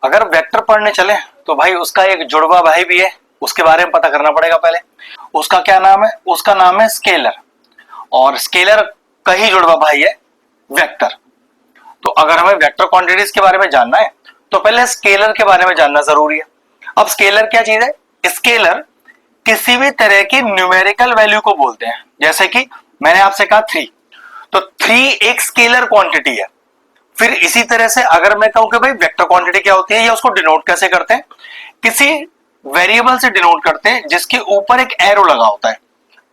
अगर वेक्टर पढ़ने चले तो भाई उसका एक जुड़वा भाई भी है, उसके बारे में पता करना पड़ेगा पहले। उसका क्या नाम है? उसका नाम है स्केलर, और स्केलर का ही जुड़वा भाई है वेक्टर। तो अगर हमें वेक्टर क्वांटिटीज के बारे में जानना है तो पहले स्केलर के बारे में जानना जरूरी है। अब स्केलर क्या चीज है? स्केलर किसी भी तरह की न्यूमेरिकल वैल्यू को बोलते हैं। जैसे कि मैंने आपसे कहा 3, तो 3 एक स्केलर क्वांटिटी है। फिर इसी तरह से अगर मैं कहूं कि भाई वेक्टर क्वांटिटी क्या होती है या उसको डिनोट कैसे करते हैं, किसी वेरिएबल से डिनोट करते हैं जिसके ऊपर एक एरो लगा होता है।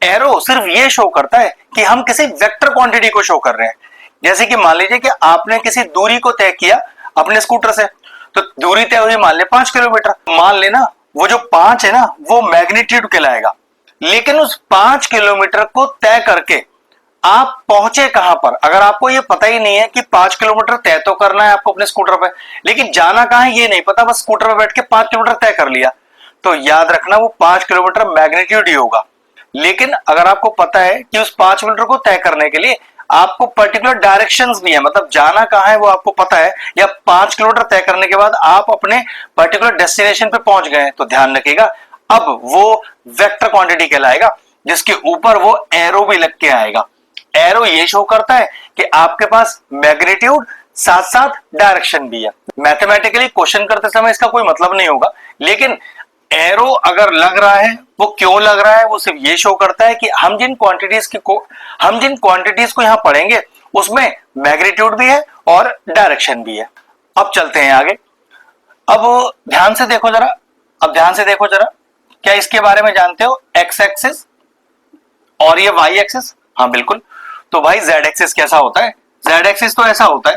एरो सिर्फ ये शो करता है कि हम किसी वेक्टर क्वांटिटी को शो कर रहे हैं। जैसे कि मान लीजिए कि आपने किसी दूरी को तय किया अपने स्कूटर से, तो दूरी तय हुई मान ले 5 किलोमीटर। मान लेना वो जो 5 है ना वो मैग्नीट्यूड कहलाएगा, लेकिन उस 5 किलोमीटर को तय करके आप पहुंचे कहां पर, अगर आपको ये पता ही नहीं है कि 5 किलोमीटर तय तो करना है आपको अपने स्कूटर पे, लेकिन जाना कहां है ये नहीं पता, बस स्कूटर पे बैठ के 5 किलोमीटर तय कर लिया, तो याद रखना वो 5 किलोमीटर मैग्नीट्यूड ही होगा। लेकिन अगर आपको पता है कि उस 5 किलोमीटर को तय करने के लिए आपको पर्टिकुलर डायरेक्शंस भी है, मतलब जाना कहां है वो आपको पता है, या 5 किलोमीटर तय करने के बाद आप अपने पर्टिकुलर डेस्टिनेशन पे पहुंच गए, तो ध्यान रखिएगा अब वो वेक्टर क्वांटिटी कहलाएगा जिसके ऊपर वो एरो भी लग के आएगा। एरो ये शो करता है कि आपके पास मैग्नीट्यूड साथ साथ डायरेक्शन भी है। मैथमेटिकली क्वेश्चन करते समय इसका कोई मतलब नहीं होगा, लेकिन एरो अगर लग रहा है वो क्यों लग रहा है, वो सिर्फ ये शो करता है कि हम जिन क्वांटिटीज को यहां पढ़ेंगे उसमें मैग्नीट्यूड भी है और डायरेक्शन भी है। अब चलते हैं आगे। अब ध्यान से देखो जरा, क्या इसके बारे में जानते हो? एक्स एक्सिस और ये वाई एक्सिस, हाँ बिल्कुल। तो भाई जेड एक्सिस कैसा होता है? जेड एक्सिस तो ऐसा होता है,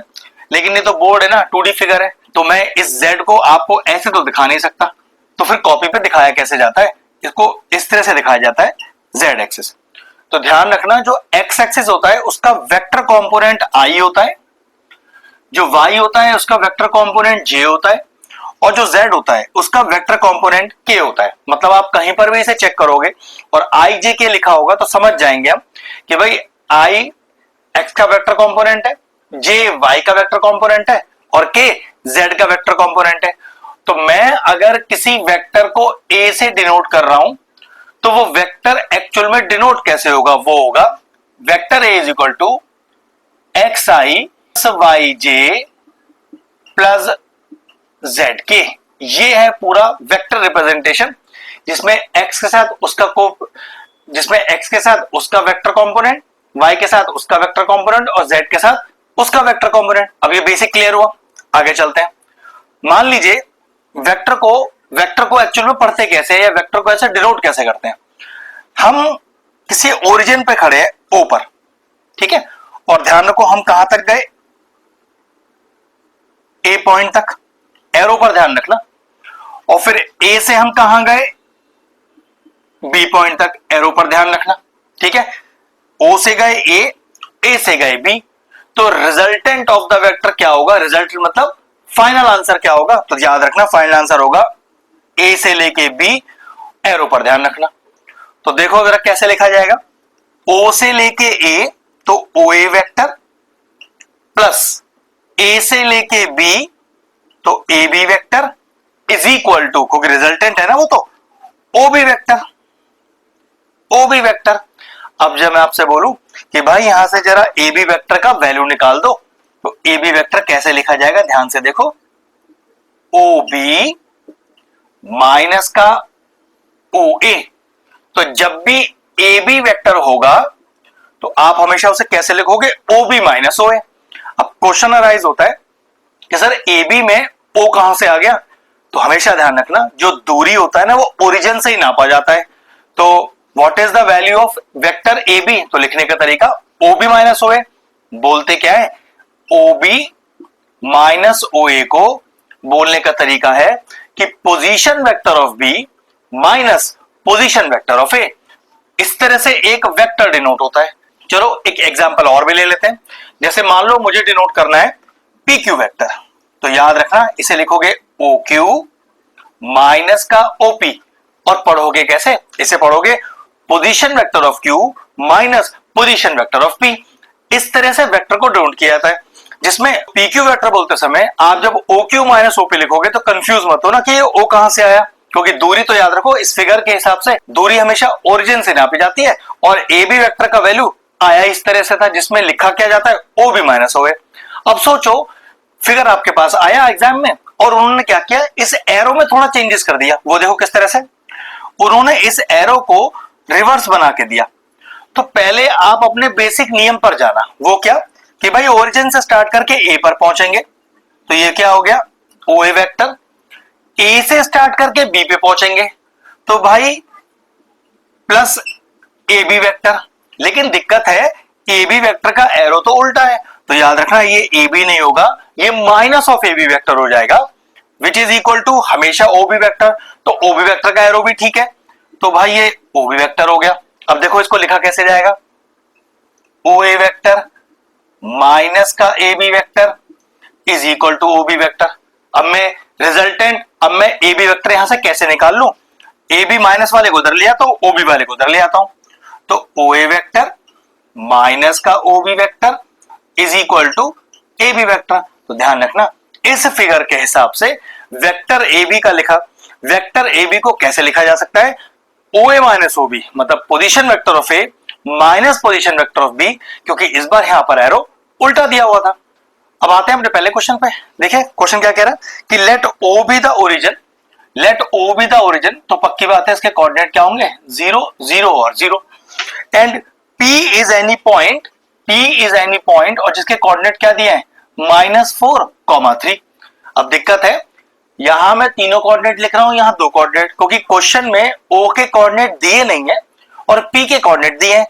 लेकिन ये तो बोर्ड है ना, 2D फिगर है, तो मैं इस जेड को आपको ऐसे तो दिखा नहीं सकता, तो फिर कॉपी पे दिखाया कैसे जाता है? इसको इस तरह से दिखाया जाता है, जेड एक्सिस। तो ध्यान रखना जो एक्स एक्सिस होता है उसका वेक्टर कंपोनेंट आई होता है, जो वाई होता है उसका वेक्टर कंपोनेंट जे होता है, और जो z होता है उसका वेक्टर कंपोनेंट k होता है। मतलब आप कहीं पर भी इसे चेक करोगे और i j k लिखा होगा तो समझ जाएंगे हम कि भाई i x का वेक्टर कंपोनेंट है, j y का वेक्टर कंपोनेंट है और k z का वेक्टर कंपोनेंट है। तो मैं अगर किसी वेक्टर को a से डिनोट कर रहा हूं तो वो वेक्टर एक्चुअल में डिनोट कैसे होगा? वो होगा vector a is equal to x i y j plus z k. ये है पूरा वेक्टर रिप्रेजेंटेशन जिसमें x के साथ उसका वेक्टर कंपोनेंट, y के साथ उसका वेक्टर कंपोनेंट और z के साथ उसका वेक्टर कंपोनेंट। अब ये बेसिक क्लियर हुआ, आगे चलते हैं। मान लीजिए वेक्टर को एक्चुअल में पढ़ते कैसे हैं या वेक्टर को ऐसे डिनोट कैसे करते हैं। हम किसी ओरिजिन पे खड़े हैं ओ पर, ठीक है, और ध्यान रखो हम कहां तक गए? ए पॉइंट तक, एरो पर ध्यान रखना। और फिर ए से हम कहां गए? बी पॉइंट तक, एरो पर ध्यान रखना, ठीक है। ओ से गए ए से गए बी, तो रिजल्टेंट ऑफ द वेक्टर क्या होगा? रिजल्ट मतलब फाइनल आंसर क्या होगा? तो याद रखना फाइनल आंसर होगा ए से लेके बी, एरो पर ध्यान रखना। तो देखो जरा कैसे लिखा जाएगा। ओ से लेके ए तो ओ ए वेक्टर प्लस ए से लेके बी तो A B vector is equal to, क्योंकि रिजल्टेंट है ना वो, तो ओ बी वेक्टर। अब जब मैं आपसे बोलूं कि भाई यहां से जरा ए बी वेक्टर का वैल्यू निकाल दो, तो ए बी वेक्टर कैसे लिखा जाएगा? ध्यान से देखो, ओ बी माइनस का ओ ए। तो जब भी ए बी वेक्टर होगा तो आप हमेशा उसे कैसे लिखोगे? ओ बी माइनस ओ ए। अब क्वेश्चन अराइज होता है कि सर ए बी में ओ कहां से आ गया? तो हमेशा ध्यान रखना जो दूरी होता है ना वो ओरिजिन से ही नापा जाता है। तो what is the value of vector A B? तो लिखने का तरीका ओ बी माइनस ओ ए। बोलते क्या है? ओ बी माइनस ओ ए को बोलने का तरीका है कि position vector of B minus position vector of A. इस तरह से एक वेक्टर डिनोट होता है। चलो एक एग्जांपल और भी ले लेते हैं। जैसे मान लो मुझे डिनोट करना है पी क्यू वेक्टर, तो याद रखना इसे लिखोगे ओ क्यू माइनस का ओपी, और पढ़ोगे कैसे? इसे पढ़ोगे position vector of Q minus position vector of P. इस तरह से वेक्टर को डिनोट किया जाता है। जिसमें PQ वेक्टर बोलते समय आप जब OQ माइनस OP लिखोगे तो कंफ्यूज मत हो ना कि ये O कहां से आया, क्योंकि दूरी तो याद रखो इस फिगर के हिसाब से दूरी हमेशा ओरिजिन से नापी जाती है, और AB वेक्टर का वैल्यू आया इस तरह से था जिसमें लिखा क्या जाता है OB माइनस OA। अब सोचो फिगर आपके पास आया एग्जाम में और उन्होंने क्या किया, इस एरो में थोड़ा चेंजेस कर दिया। वो देखो किस तरह से उन्होंने इस एरो को रिवर्स बना के दिया। तो पहले आप अपने बेसिक नियम पर जाना, वो क्या कि भाई ओरिजिन से स्टार्ट करके ए पर पहुंचेंगे, तो ये क्या हो गया OA वेक्टर, ए से स्टार्ट करके बी पे पहुंचेंगे तो भाई प्लस AB वेक्टर। लेकिन दिक्कत है AB वेक्टर का एरो तो उल्टा है, तो याद रखना ये AB नहीं होगा, ये माइनस ऑफ AB वेक्टर हो जाएगा, विच इज इक्वल टू हमेशा OB वेक्टर। तो OB वेक्टर का एरो भी ठीक है, तो भाई ये OB वेक्टर हो गया। अब देखो इसको लिखा कैसे जाएगा, OA वेक्टर माइनस का AB vector is equal to OB vector. अब मैं रिजल्टेंट, अब मैं AB वेक्टर यहां से कैसे निकाल लूं, AB माइनस वाले को उधर ले आता हूं, OB वाले को उधर ले आता हूं, तो OA वेक्टर माइनस का OB vector is equal to AB vector. तो ध्यान रखना इस फिगर के हिसाब से वेक्टर AB का लिखा, वेक्टर AB को कैसे लिखा जा सकता है, OA माइनस OB, मतलब position vector of A minus position vector of B, क्योंकि इस बार यहां पर एरो उल्टा दिया हुआ था। अब आते हैं अपने पहले क्वेश्चन पे। देखिए क्वेश्चन क्या कह रहा है कि let O be the origin, let O be the origin, तो पक्की बात है इसके कोऑर्डिनेट क्या होंगे 0 0 और 0, and P is any point, P is any point और जिसके कोऑर्डिनेट क्या दिए हैं -4, 3। अब दिक्कत है यहां मैं तीनों कोऑर्डिनेट लिख रहा हूं, यहां दो कोऑर्डिनेट, क्योंकि क्वेश्चन में O के कोऑर्डिनेट दिए नहीं है और P के कोऑर्डिनेट दिए हैं।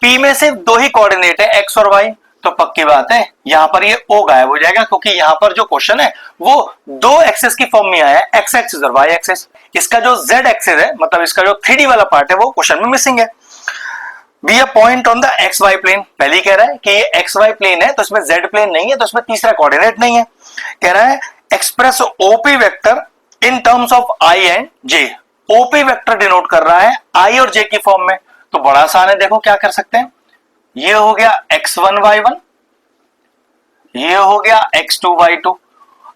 P में सिर्फ दो ही कोऑर्डिनेट है x और y, तो पक्की बात है यहां पर ये O गायब हो जाएगा, क्योंकि यहां पर जो क्वेश्चन है वो दो एक्सेस की फॉर्म में आया है, x एक्सिस और y एक्सिस। इसका जो z एक्सिस है, मतलब इसका जो 3D वाला पार्ट है वो क्वेश्चन में मिसिंग है। Be a point on the x y plane, पहले ही कह रहा है कि ये एक्स वाई प्लेन है तो इसमें जेड प्लेन नहीं है, तो इसमें तीसरा कोऑर्डिनेट नहीं है। कह रहा है express OP vector in terms of I and J, OP vector denote कर रहा है आई और जे की फॉर्म में। तो बड़ा आसान है, देखो क्या कर सकते हैं, ये हो गया x1 y1, ये हो गया x2 y2।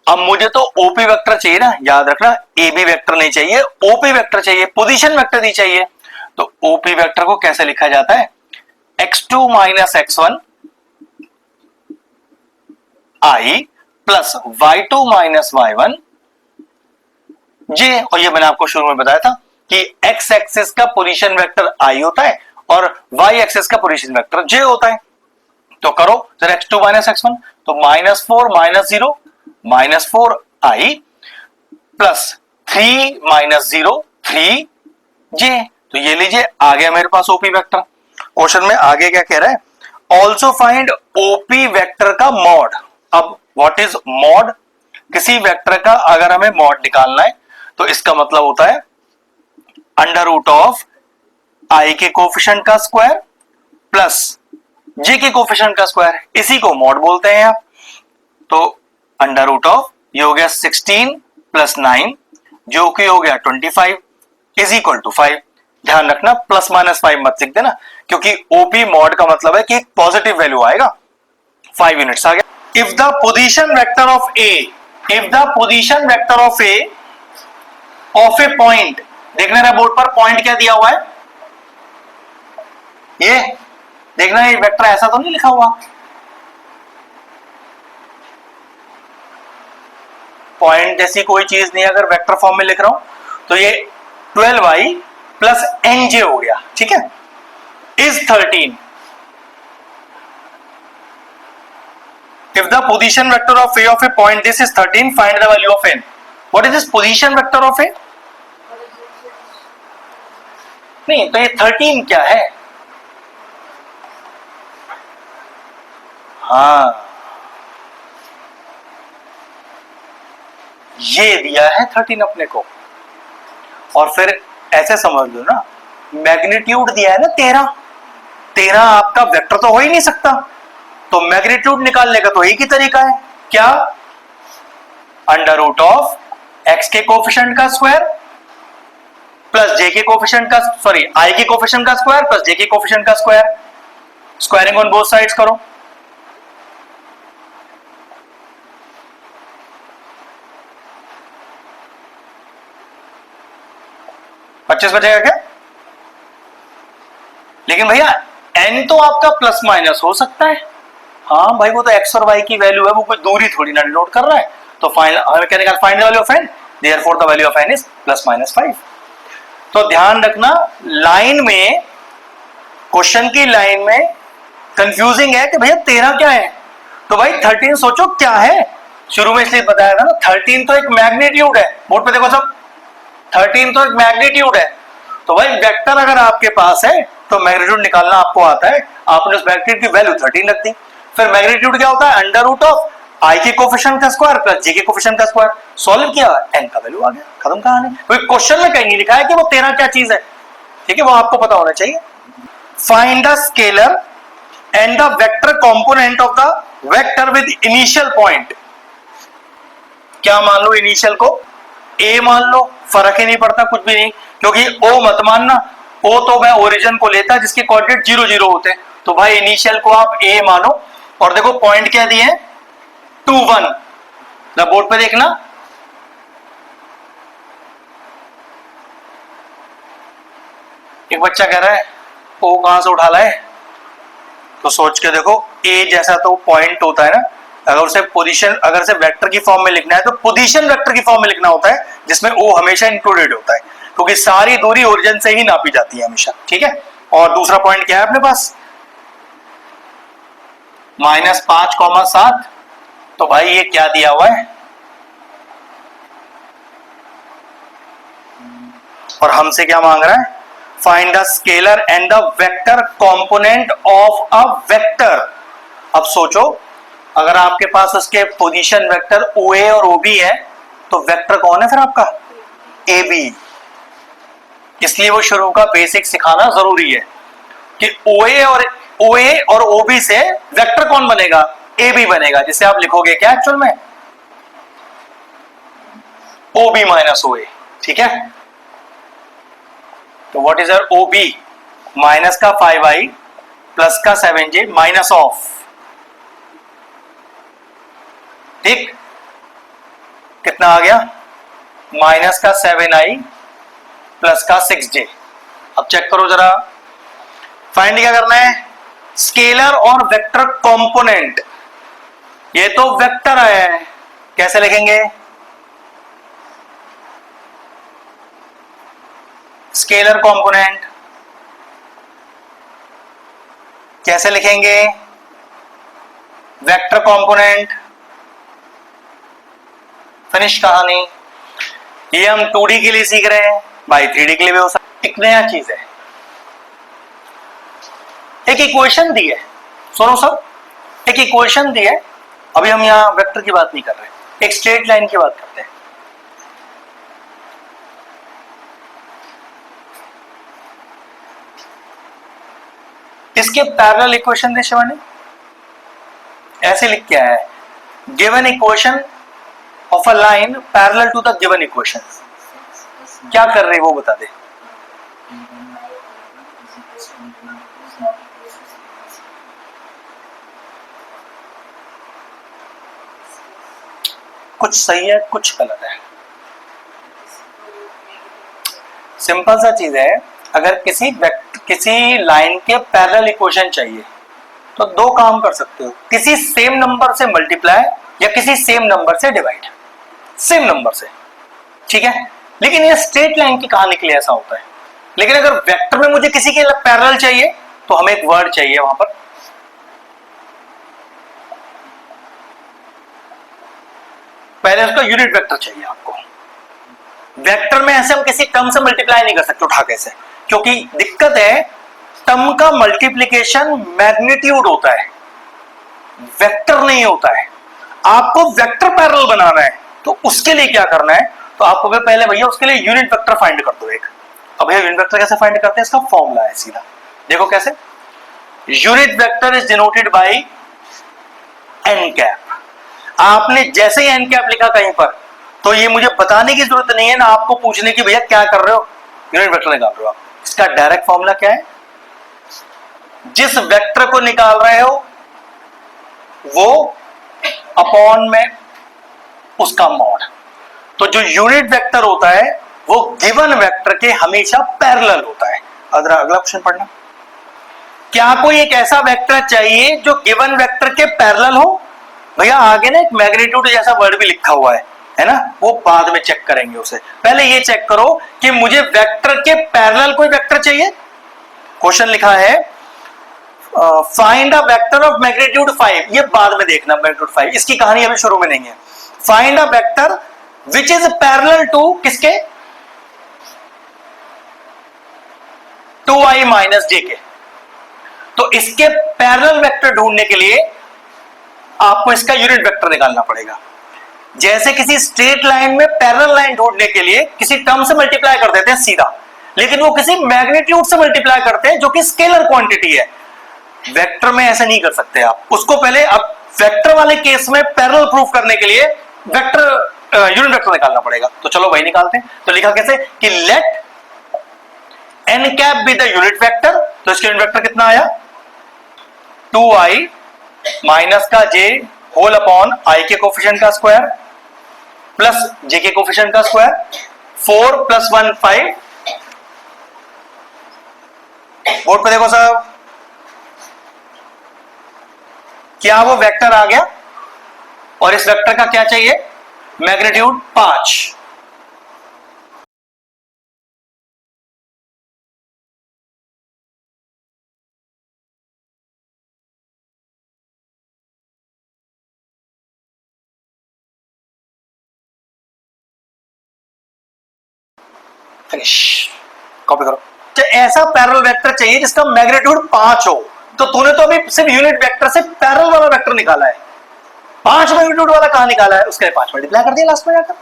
अब मुझे तो ओपी वेक्टर चाहिए ना, याद रखना AB वेक्टर नहीं चाहिए, ओपी वेक्टर चाहिए, पोजीशन वेक्टर ही चाहिए। तो ओपी वेक्टर को कैसे लिखा जाता है, x2 minus x1 i plus y2 minus y1 j। और ये मैंने आपको शुरू में बताया था कि x एक्सिस का पोजीशन वेक्टर i होता है और y एक्सिस का पोजीशन वेक्टर j होता है। तो करो जरा x2 माइनस x1, तो -4 -0 -4 i प्लस 3 -0 3 j। तो ये लीजिए आ गया मेरे पास ओपी वेक्टर। क्वेश्चन में आगे क्या कह रहा है, ऑल्सो फाइंड ओपी वेक्टर का मॉड। अब व्हाट इज मॉड, किसी वेक्टर का अगर हमें मॉड निकालना है तो इसका मतलब होता है अंडर रूट ऑफ आई के कोफिशिएंट का स्क्वायर प्लस जे के कोफिशिएंट का स्क्वायर, इसी को मॉड बोलते हैं आप। तो अंडर रूट ऑफ ये हो गया 16 प्लस 9 जो कि हो गया 25 इज इक्वल टू 5। ध्यान रखना प्लस माइनस 5 मत लिख देना, क्योंकि ओपी मॉड का मतलब है कि एक पॉजिटिव वैल्यू आएगा। 5 यूनिट्स आ गया। If the position vector of A, if the position vector of A point, देखना है बोर्ड पर पॉइंट क्या दिया हुआ है, ये देखना है वेक्टर ऐसा तो नहीं लिखा हुआ, पॉइंट जैसी कोई चीज नहीं, अगर वेक्टर फॉर्म में लिख रहा हूं तो ये 12y प्लस nj हो गया, ठीक है, is 13। If the position vector of A of a point this is 13, find the value of n. What is this position vector of A? नहीं तो ये 13 क्या है, हाँ ये दिया है 13 अपने को, और फिर ऐसे समझ लो ना मैग्नीट्यूड दिया है ना 13, 13 आपका वेक्टर तो हो ही नहीं सकता, तो मैग्नीट्यूड निकालने का तो एक ही तरीका है, क्या, अंडर रूट ऑफ x के कोफिशिएंट का स्क्वायर प्लस j के कोफिशिएंट का, सॉरी i के कोफिशिएंट का स्क्वायर प्लस j के कोफिशिएंट का square, squaring on both sides करो, 25 बचेगा क्या? लेकिन भैया n तो आपका प्लस माइनस हो सकता है। हाँ भाई, वो तो x और y की वैल्यू है, वो कोई दूरी थोड़ी ना डिनोट कर रहा है। तो फाइनल हमें क्या निकाल, find the value of n, therefore the value of n is plus minus 5। तो ध्यान रखना, लाइन में, क्वेश्चन की लाइन में कंफ्यूजिंग है कि भैया 13 क्या है। तो भाई 13 सोचो क्या है, शुरू में इसलिए बताया था ना, 13 तो एक मैग्नीट्यूड है। बोर्ड पे देखो सब, 13 तो एक मैग्नीट्यूड है। तो भाई वेक्टर अगर आपके पास है तो मैग्नीट्यूड निकालना आपको आता है, आपने उस मैग्नीट्यूड की वैल्यू 13 रख दी। फिर मैग्नीट्यूड क्या होता है, अंडर रूट ऑफ आई के कोफिशिएंट का स्क्वायर प्लस जे के कोफिशिएंट का स्क्वायर। सॉल्व किया, एन का वैल्यू आ गया, खत्म कहानी। कोई क्वेश्चन में कहीं नहीं लिखा है कि वो 13 क्या चीज है, ठीक है, वो आपको पता होना चाहिए। Find the scalar and the vector component of the vector with initial point. क्या मान लो इनिशियल को a मान लो, फर्क ही नहीं पड़ता, कुछ भी नहीं, क्योंकि o मत मानना, o तो मैं ओरिजिन को लेता जिसके कोऑर्डिनेट 0 0 होते हैं। तो भाई इनिशियल को आप a मानो, और देखो पॉइंट क्या दिए हैं, 2 1। ना बोर्ड पे देखना, एक बच्चा कह रहा है o कहां से उठा लाए, तो सोच के देखो, a जैसा तो पॉइंट होता है ना, अगर उसे पोजीशन, अगर से वेक्टर की फॉर्म में लिखना है तो पोजीशन वेक्टर की फॉर्म में लिखना होता है, जिसमें o हमेशा इंक्लूडेड होता है, क्योंकि सारी दूरी ओरिजिन से ही नापी जाती है हमेशा, ठीक है। और दूसरा पॉइंट क्या है अपने पास, -5,7। तो भाई ये क्या दिया हुआ है, और हमसे क्या मांग रहा है, find the scalar and the vector component of a vector. अब सोचो, अगर आपके पास उसके पोजीशन वेक्टर OA और OB है, तो वेक्टर कौन है फिर आपका, AB। इसलिए वो शुरू का बेसिक सिखाना जरूरी है कि OA और OB से वेक्टर कौन बनेगा, AB बनेगा, जिसे आप लिखोगे क्या एक्चुअल में, OB माइनस OA, ठीक है। तो what is your OB, minus का 5i प्लस का 7j माइनस ऑफ, ठीक, कितना आ गया, माइनस का 7i प्लस का 6j। अब चेक करो जरा, फाइंड क्या करना है, स्केलर और वेक्टर कंपोनेंट। ये तो वेक्टर है, कैसे लिखेंगे, स्केलर कंपोनेंट कैसे लिखेंगे, वेक्टर कंपोनेंट, फिनिश कहानी। ये हम 2D के लिए सीख रहे हैं, भाई 3D के लिए भी हो सकता है। एक नया चीज है, एक इक्वेशन दी है, सुनो सब, एक इक्वेशन दी है। अभी हम यहां वेक्टर की बात नहीं कर रहे, एक स्ट्रेट लाइन की बात करते हैं। इसके पैरेलल इक्वेशन दे शिवानी, ऐसे लिख के आया है, given equation of a line parallel to the given equation. क्या कर रही है वो बता दे। कुछ सही है, कुछ गलत है। सिंपल सा चीज है, अगर किसी लाइन के पैरेलल इक्वेशन चाहिए तो दो काम कर सकते हो, किसी सेम नंबर से मल्टीप्लाई या किसी सेम नंबर से डिवाइड, सेम नंबर से, ठीक है। लेकिन ये स्ट्रेट लाइन की कहानी के लिए ऐसा होता है। लेकिन अगर वेक्टर में मुझे किसी के पैरेलल चाहिए तो हमें एक वर्ड चाहिए वहां पर, पहले उसका यूनिट वेक्टर चाहिए आपको। वेक्टर में ऐसे हम किसी टर्म से मल्टीप्लाई नहीं कर सकते उठा के से, क्योंकि दिक्कत है, टर्म का मल्टीप्लिकेशन मैग्नीट्यूड होता है, वेक्टर नहीं होता है। आपको वेक्टर पैरेलल बनाना है तो उसके लिए क्या करना है, तो आपको पहले भैया उसके लिए यूनिट वेक्टर फाइंड कर दो एक। अब भैया यूनिट वेक्टर कैसे फाइंड करते हैं, इसका फॉर्मूला है सीधा, देखो कैसे। Unit vector is denoted by n cap. आपने जैसे ही एन कैप लिखा कहीं पर, तो ये मुझे बताने की जरूरत नहीं है ना आपको पूछने की भैया क्या कर रहे हो, यूनिट वेक्टर निकाल रहे हो आप। इसका डायरेक्ट फॉर्मूला क्या है, जिस वेक्टर को निकाल रहे हो वो अपॉन में उसका मॉड। तो जो यूनिट वेक्टर होता है वो गिवन वेक्टर के हमेशा पैरेलल होता है। अगला क्वेश्चन पढ़ना। क्या कोई एक ऐसा वेक्टर चाहिए जो गिवन वेक्टर के पैरेलल हो? भैया आगे ना एक मैग्नीट्यूड जैसा वर्ड भी लिखा हुआ है ना, वो बाद में चेक करेंगे उसे। पहले ये चेक करो कि मुझे वेक्टर के पैरेलल कोई वेक्टर चाहिए। क्वेश्चन लिखा है find a vector of magnitude 5, ये बाद में देखना मैग्नीट्यूड 5, इसकी कहानी अभी शुरू में नहीं है। Find a vector which is parallel to किसके? 2i माइनस जे के। तो इसके पैरेलल वेक्टर ढूंढने के लिए आपको इसका यूनिट वेक्टर निकालना पड़ेगा। जैसे किसी स्ट्रेट लाइन में पैरेलल लाइन ढूंढने के लिए किसी टर्म से मल्टीप्लाई कर देते हैं सीधा, लेकिन वो किसी मैग्नीट्यूड से मल्टीप्लाई करते हैं जो कि स्केलर क्वांटिटी है। वेक्टर में ऐसा नहीं कर सकते आप उसको। पहले अब वेक्टर वाले केस में पैरेलल प्रूफ करने के लिए वेक्टर यूनिट वेक्टर निकालना पड़ेगा। तो चलो वही निकालते हैं। तो लिखा कैसे कि let n cap be the unit vector. तो इसका यूनिट वेक्टर कितना आया? 2i माइनस का j होल अपॉन i के कोफिशिएंट का स्क्वायर प्लस j के कोफिशिएंट का स्क्वायर, 4 प्लस 1 5। बोर्ड पे देखो साहब, क्या वो वेक्टर आ गया? और इस वेक्टर का क्या चाहिए? मैग्नीट्यूड 5। फिनिश, कॉपी करो। तो ऐसा पैरेलल वेक्टर चाहिए जिसका मैग्नीट्यूड 5 हो। तो तूने तो अभी सिर्फ यूनिट वेक्टर से पैरेलल वाला वेक्टर निकाला है, 5 मैग्नीट्यूड वाला कहां निकाला है? उसके 5 मल्टीप्लाई कर दिया लास्ट में जाकर।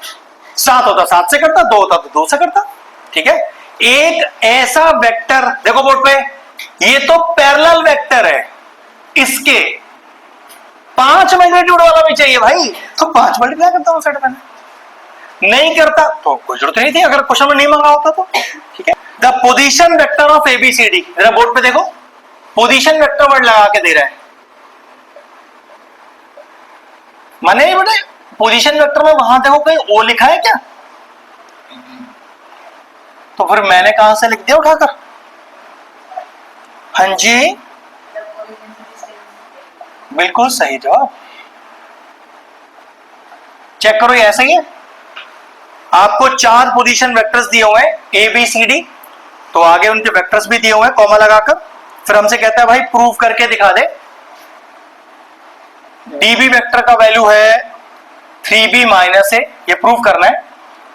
7 होता 7 से करता, 2 होता तो 2 से करता। ठीक है, एक ऐसा वेक्टर देखो बोर्ड पे, ये तो पैरेलल वेक्टर है, इसके 5 मैग्नीट्यूड वाला भी चाहिए भाई, तो 5 मल्टीप्लाई करता हूं सेट में। नहीं करता तो कोई जरूरत नहीं थी, अगर क्वेश्चन में नहीं मांगा होता तो। ठीक है, the position vector of A B C D, जरा बोर्ड पे देखो, पोजीशन वेक्टर वर्ड लगा के दे रहा है। माने नहीं बेटे, पोजीशन वेक्टर में वहां देखो कहीं ओ लिखा है क्या? तो फिर मैंने कहां से लिख दिया उठाकर? हाँ जी, बिल्कुल सही जवाब। चेक करो, ये ऐसा ही है। आपको 4 पोजीशन वेक्टर्स दिए हुए हैं ए बी सी डी, तो आगे उनके वेक्टर्स भी दिए हुए हैं कॉमा लगाकर। फिर हमसे कहता है भाई प्रूव करके दिखा दे। डीबी वेक्टर का वैल्यू है 3b माइनस ए, ये प्रूव करना है।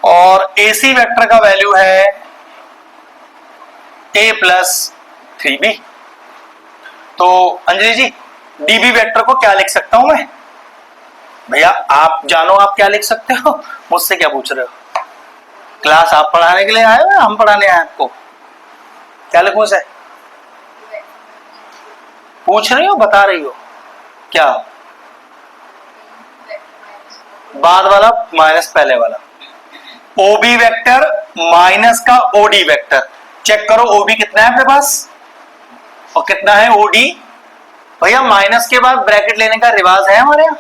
और एसी वेक्टर का वैल्यू है a प्लस 3b। तो अंजलि जी, डीबी वेक्टर को क्या लिख सकता हूं मैं? भैया आप जानो आप क्या लिख सकते हो, मुझसे क्या पूछ रहे हो? क्लास आप पढ़ाने के लिए आए हो या हम पढ़ाने आए आपको? क्या लिखूं इसे? पूछ रही हो, बता रही हो क्या? बाद वाला माइनस पहले वाला। ओबी वेक्टर माइनस का ओडी वेक्टर। चेक करो ओबी कितना है अपने पास और कितना है ओडी। भैया माइनस के बाद ब्रैकेट लेने का रिवाज है हमारे यहाँ,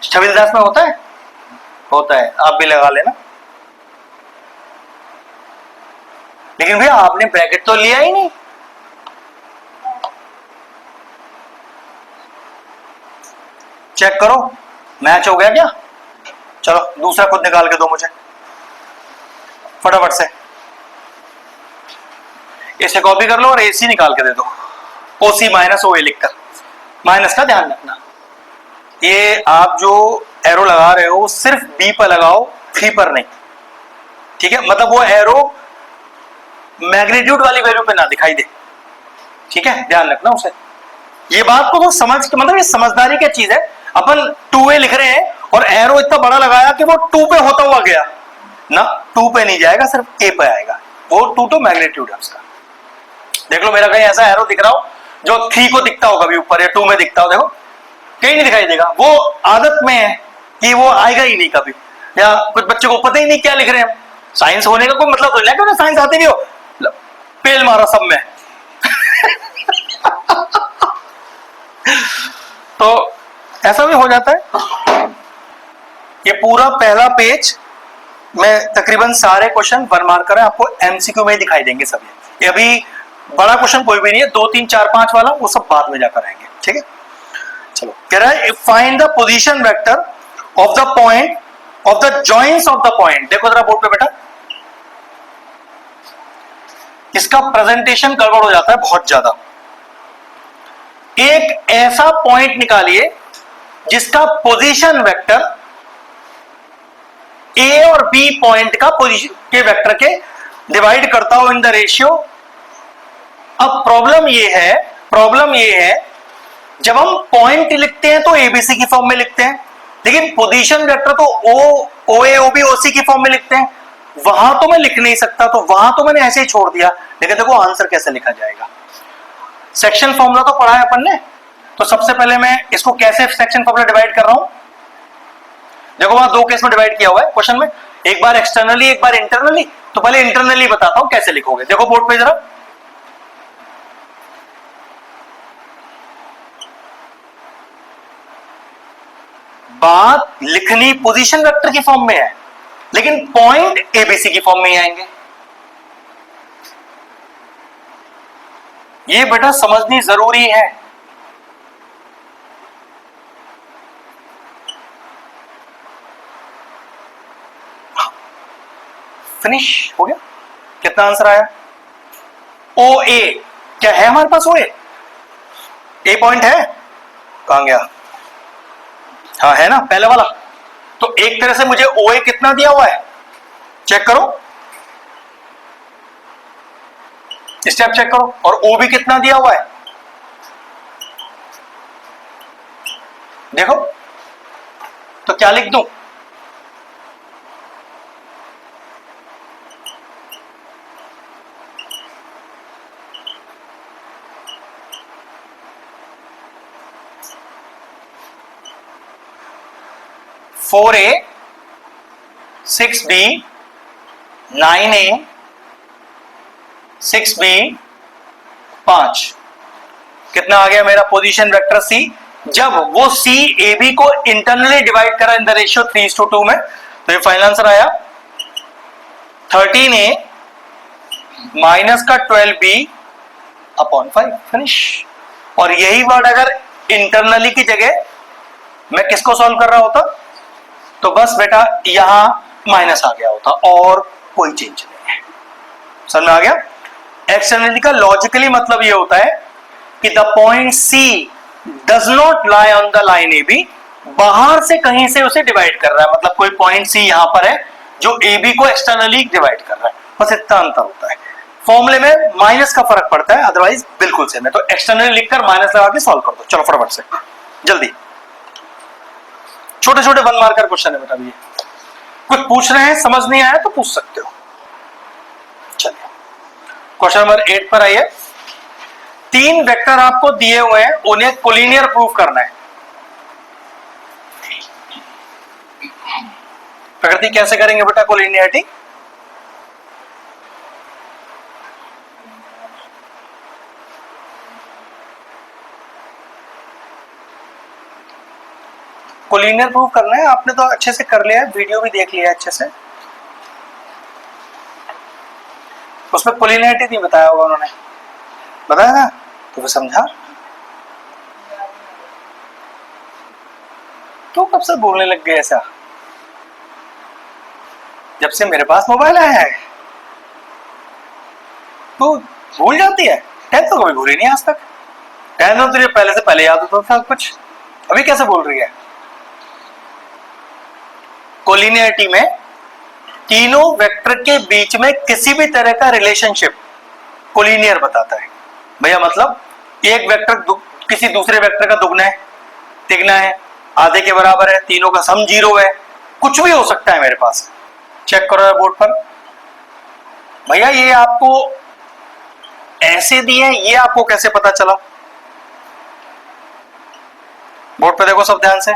छविलदास में होता है? होता है, आप भी लगा लेना। लेकिन भैया आपने ब्रैकेट तो लिया ही नहीं। चेक करो मैच हो गया क्या? चलो दूसरा खुद निकाल के दो मुझे फटाफट से। इसे कॉपी कर लो और एसी निकाल के दे दो, ओसी माइनस ओ ए लिखकर। माइनस का ध्यान रखना, ये आप जो एरो लगा रहे हो सिर्फ बी पर लगाओ, 3 पर नहीं। ठीक है, मतलब वो एरो मैग्नीट्यूड वाली वैल्यू पे ना दिखाई दे। ठीक है, ध्यान रखना उसे। ये बात को तो समझ, मतलब ये समझदारी की चीज है। अपन 2a लिख रहे हैं और एरो इतना बड़ा लगाया कि वो 2 पे होता हुआ गया ना, 2 पे नहीं जाएगा, सिर्फ a पे आएगा। वो 2 तो मैग्नीट्यूड है उसका। देख लो मेरा कहीं ऐसा एरो दिख रहा हो जो 3 को दिखता हो कभी ऊपर या 2 में दिखता हो, देखो कहीं नहीं दिखाई देगा। वो आदत में है कि वो आएगा ही नहीं कभी, या कुछ बच्चों को पता ही नहीं क्या लिख रहे हैं। साइंस होने का कोई मतलब तो नहीं है, साइंस आती भी हो, पेल मारा सब में। तो ऐसा भी हो जाता है। ये पूरा पहला पेज मैं तकरीबन सारे क्वेश्चन 1 मार्कर है, आपको एमसीक्यू में ही दिखाई देंगे सभी। ये अभी बड़ा क्वेश्चन कोई भी नहीं है, 2 3 4 5 वाला वो सब बाद में जाकर आएंगे, ठीक है। चलो कह रहा है find the position vector of the point of the joints of the point. देखो जरा बोर्ड पे बेटा, इसका प्रेजेंटेशन गड़बड़ हो जाता है बहुत ज्यादा। एक ऐसा पॉइंट निकालिए जिसका पोजीशन वेक्टर ए और बी पॉइंट का पोजीशन के वेक्टर के डिवाइड करता हो इन द रेशियो। अब प्रॉब्लम ये है जब हम पॉइंट लिखते हैं तो एबीसी की फॉर्म में लिखते हैं, लेकिन पोजीशन वेक्टर तो ओ ए ओ बी ओ सी की फॉर्म में लिखते हैं। वहां तो मैं लिख नहीं सकता, तो वहां तो मैंने ऐसे ही छोड़ दिया, लेकिन देखो आंसर कैसे लिखा जाएगा। सेक्शन फॉर्मूला तो पढ़ा है अपन ने, तो सबसे पहले मैं इसको कैसे सेक्शन फॉर्मूला डिवाइड कर रहा हूं। देखो वहां 2 केस में डिवाइड किया हुआ है क्वेश्चन में, एक बार एक्सटर्नली एक बार इंटरनली। तो पहले इंटरनली बताता हूं कैसे लिखोगे, देखो बोर्ड पे जरा। बात लिखनी पोजीशन वेक्टर की फॉर्म में है, लेकिन पॉइंट एबीसी की फॉर्म में ही आएंगे। ये बेटा समझनी जरूरी है। फिनिश हो गया। कितना आंसर आया? ओ ए। क्या है हमारे पास? ओ ए पॉइंट है, कहां गया? हाँ है ना, पहले वाला। तो एक तरह से मुझे ओ ए कितना दिया हुआ है, चेक करो, स्टेप चेक करो। और ओ बी कितना दिया हुआ है, देखो। तो क्या लिख दूं? फोर ए 6B 9A 6B 5। कितना आ गया मेरा पोजीशन वेक्टर सी? जब वो सी ए बी को इंटरनली डिवाइड करा इन द रेशियो 3:2 में, तो ये फाइनल आंसर आया 13A माइनस का 12B अपॉन 5। फिनिश। और यही वर्ड अगर इंटरनली की जगह मैं किसको सॉल्व कर रहा होता, तो बस बेटा यहां माइनस आ गया होता, और कोई चेंज नहीं है। समझ में आ गया? एक्सटर्नली का लॉजिकली मतलब यह होता है कि the point C does not lie on the line A B, बाहर से कहीं से उसे डिवाइड कर रहा है। मतलब कोई पॉइंट सी यहां पर है जो ए बी को एक्सटर्नली डिवाइड कर रहा है, बस इतना अंतर होता है। फॉर्मूले में माइनस का फर्क पड़ता है, अदरवाइज बिल्कुल सेम है। तो एक्सटर्नली लिखकर माइनस लगा के सॉल्व कर दो। चलो फटाफट से जल्दी। छोटे छोटे 1 मार्कर क्वेश्चन है बेटा। ये कुछ पूछ रहे हैं, समझ नहीं आया तो पूछ सकते हो। चलिए क्वेश्चन नंबर 8 पर आइए। 3 वेक्टर आपको दिए हुए हैं, उन्हें कोलिनियर प्रूफ करना है। प्रकृति कैसे करेंगे बेटा कोलिनियरिटी? कोलिनियर प्रूफ करना है, आपने तो अच्छे से कर लिया है, वीडियो भी देख लिया है अच्छे से। उसमें कोलिनियरिटी नहीं बताया होगा उन्होंने, बताया ना? तो वो समझा। तो कब से बोलने लग गए ऐसा? जब से मेरे पास मोबाइल आया है तो भूल जाती है। 10th तो कभी भूली नहीं आज तक। 10th तो तुझे पहले से पहले याद होता था कुछ, अभी कैसे बोल रही है? कोलिनियरिटी में तीनों वेक्टर के बीच में किसी भी तरह का रिलेशनशिप कोलिनियर बताता है। भैया मतलब एक वेक्टर किसी दूसरे वेक्टर का दुगना है, तिगना है, आधे के बराबर है, तीनों का सम 0 है, कुछ भी हो सकता है मेरे पास। चेक करो बोर्ड पर। भैया ये आपको ऐसे दिए, ये आपको कैसे पता चला? बोर्ड पर देखो सब ध्यान से।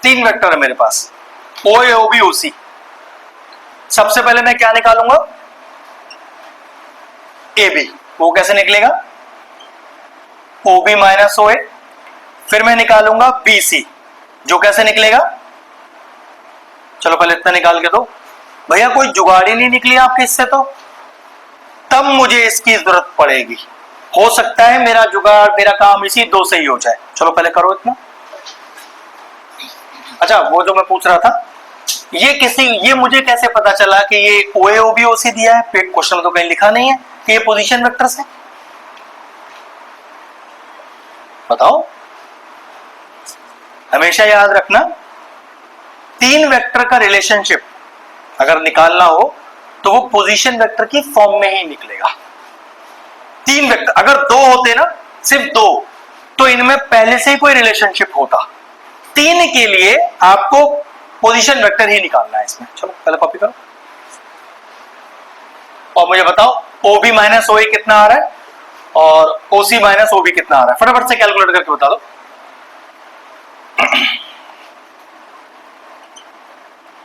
तीन वेक्टर है मेरे पास, ओ ए ओ बी ओ सी। सबसे पहले मैं क्या निकालूंगा, ए बी, वो कैसे निकलेगा, ओ बी माइनस ओ ए। फिर मैं निकालूंगा बी सी, जो कैसे निकलेगा, चलो पहले इतना निकाल के दो भैया, कोई जुगाड़ ही नहीं निकली आपके इससे, तो तब मुझे इसकी जरूरत पड़ेगी। हो सकता है मेरा जुगाड़, मेरा काम इसी दो से ही हो जाए। चलो पहले करो इतना। अच्छा, वो जो मैं पूछ रहा था, ये मुझे कैसे पता चला कि ये ओ ए ओ बी ओ सी दिया है, क्वेश्चन में तो कहीं लिखा नहीं है कि ये पोजीशन वेक्टर्स है, बताओ। हमेशा याद रखना, तीन वेक्टर का रिलेशनशिप अगर निकालना हो तो वो पोजीशन वेक्टर की फॉर्म में ही निकलेगा। तीन वेक्टर अगर दो होते ना, सिर्फ दो, तो इनमें पहले से ही कोई रिलेशनशिप होता। तीन के लिए आपको पोजीशन वेक्टर ही निकालना है इसमें। चलो पहले कॉपी करो और मुझे बताओ ओ बी माइनस ओ ए कितना आ रहा है और ओ सी माइनस ओ बी कितना आ रहा है, फटाफट से कैलकुलेट करके बता दो।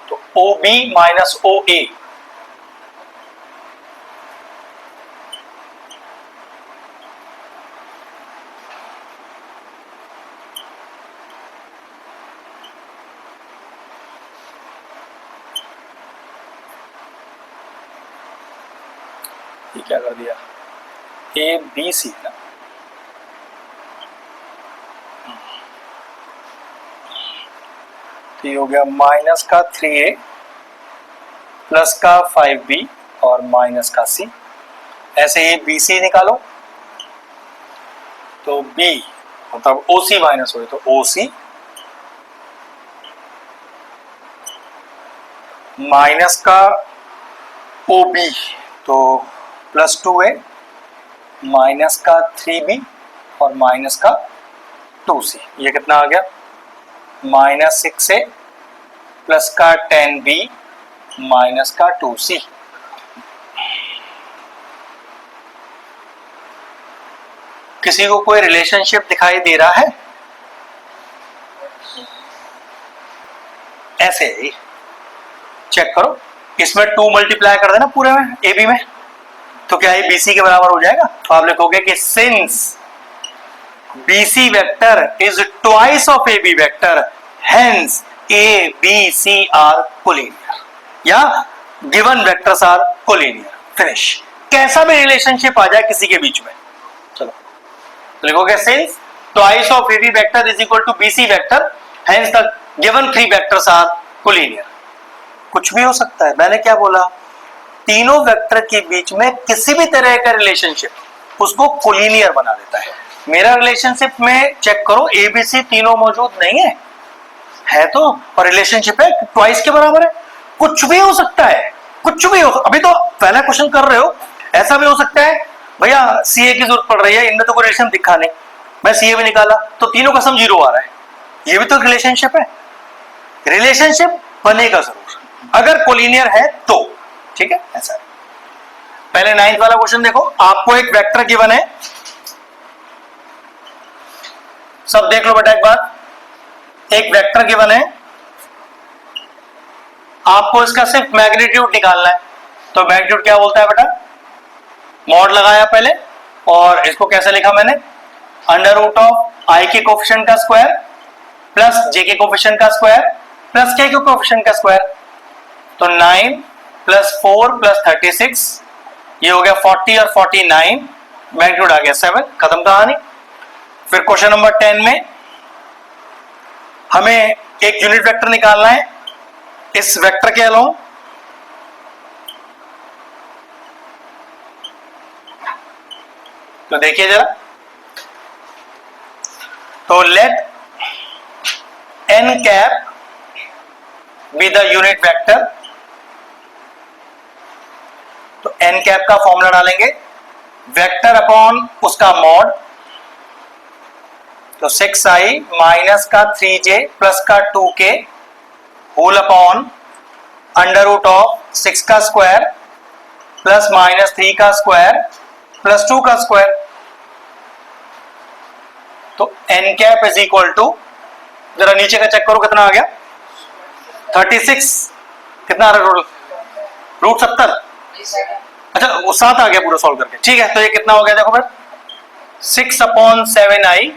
तो ओ बी माइनस ओ ए, ये क्या कर दिया, ए बी सी ना, तो ये हो गया माइनस का 3a प्लस का 5b और माइनस का c। ऐसे ही बी सी निकालो, तो b मतलब ओ सी माइनस हो, तो ओ सी माइनस का ओ बी, तो प्लस 2a माइनस का 3b और माइनस का 2c। ये कितना आ गया, माइनस 6a प्लस का 10b माइनस का 2c। किसी को कोई रिलेशनशिप दिखाई दे रहा है, ऐसे ही चेक करो, इसमें 2 मल्टीप्लाई कर देना पूरे में ए बी में, तो क्या ये BC के बराबर हो जाएगा। तो आप लिखोगे कि since BC vector is twice of AB vector, hence A B C are collinear, या given vectors are collinear. Finish. कैसा भी रिलेशनशिप आ जाए किसी के बीच में, चलो तो लिखोगे since twice of AB vector is equal to BC vector, hence the given 3 vectors are collinear. कुछ भी हो सकता है, मैंने क्या बोला, तीनों वेक्टर के बीच में किसी भी तरह का रिलेशनशिप उसको कोलिनियर बना देता है। मेरा रिलेशनशिप में चेक करो, ABC तीनों मौजूद नहीं है तो, और रिलेशनशिप है ट्वाइस के बराबर है। कुछ भी हो सकता है, कुछ भी हो। अभी तो पहला क्वेश्चन कर रहे हो, ऐसा भी हो सकता है भैया CA की जरूरत पड़ रही है, इनमें तो कोई रिलेशन दिखा नहीं, मैं CA भी निकाला तो तीनों का सम 0 आ रहा है, ये भी तो रिलेशनशिप है। रिलेशनशिप बनेगा जरूर अगर कोलिनियर है तो, ठीक है। ऐसा है। पहले 9th वाला क्वेश्चन देखो, आपको एक वेक्टर गिवन है, सब देख लो बेटा एक बार, एक वेक्टर गिवन है, आपको इसका सिर्फ मैग्नीट्यूड निकालना है। तो मैग्नीट्यूड क्या बोलता है बेटा, मॉड लगाया पहले, और इसको कैसे लिखा मैंने, अंडर रूट ऑफ आई के कोफिशिएंट का स्क्वायर प्लस जे के कोफिशिएंट का स्क्वायर प्लस के कोफिशिएंट का स्क्वायर। तो 9 प्लस 4 प्लस 36, ये हो गया 40 और 49, मैग्नीट्यूड आ गया 7, खत्म कहानी। फिर क्वेश्चन नंबर 10 में हमें एक यूनिट वेक्टर निकालना है इस वेक्टर के अलोंग, तो देखिए जरा, तो let n cap be the unit vector, तो n कैप का फॉर्मूला डालेंगे, वेक्टर अपॉन उसका मॉड, तो 6i माइनस का 3j प्लस का 2k whole upon under root of 6 का स्क्वायर प्लस माइनस 3 का स्क्वायर प्लस 2 का स्क्वायर। तो n cap is equal to, जरा नीचे का चेक करो कितना आ गया, 36 कितना आ रहा है टोटल? √70। अच्छा वो 7 आ गया पूरा सॉल्व करके, ठीक है। तो ये कितना हो गया देखो फिर, 6/7i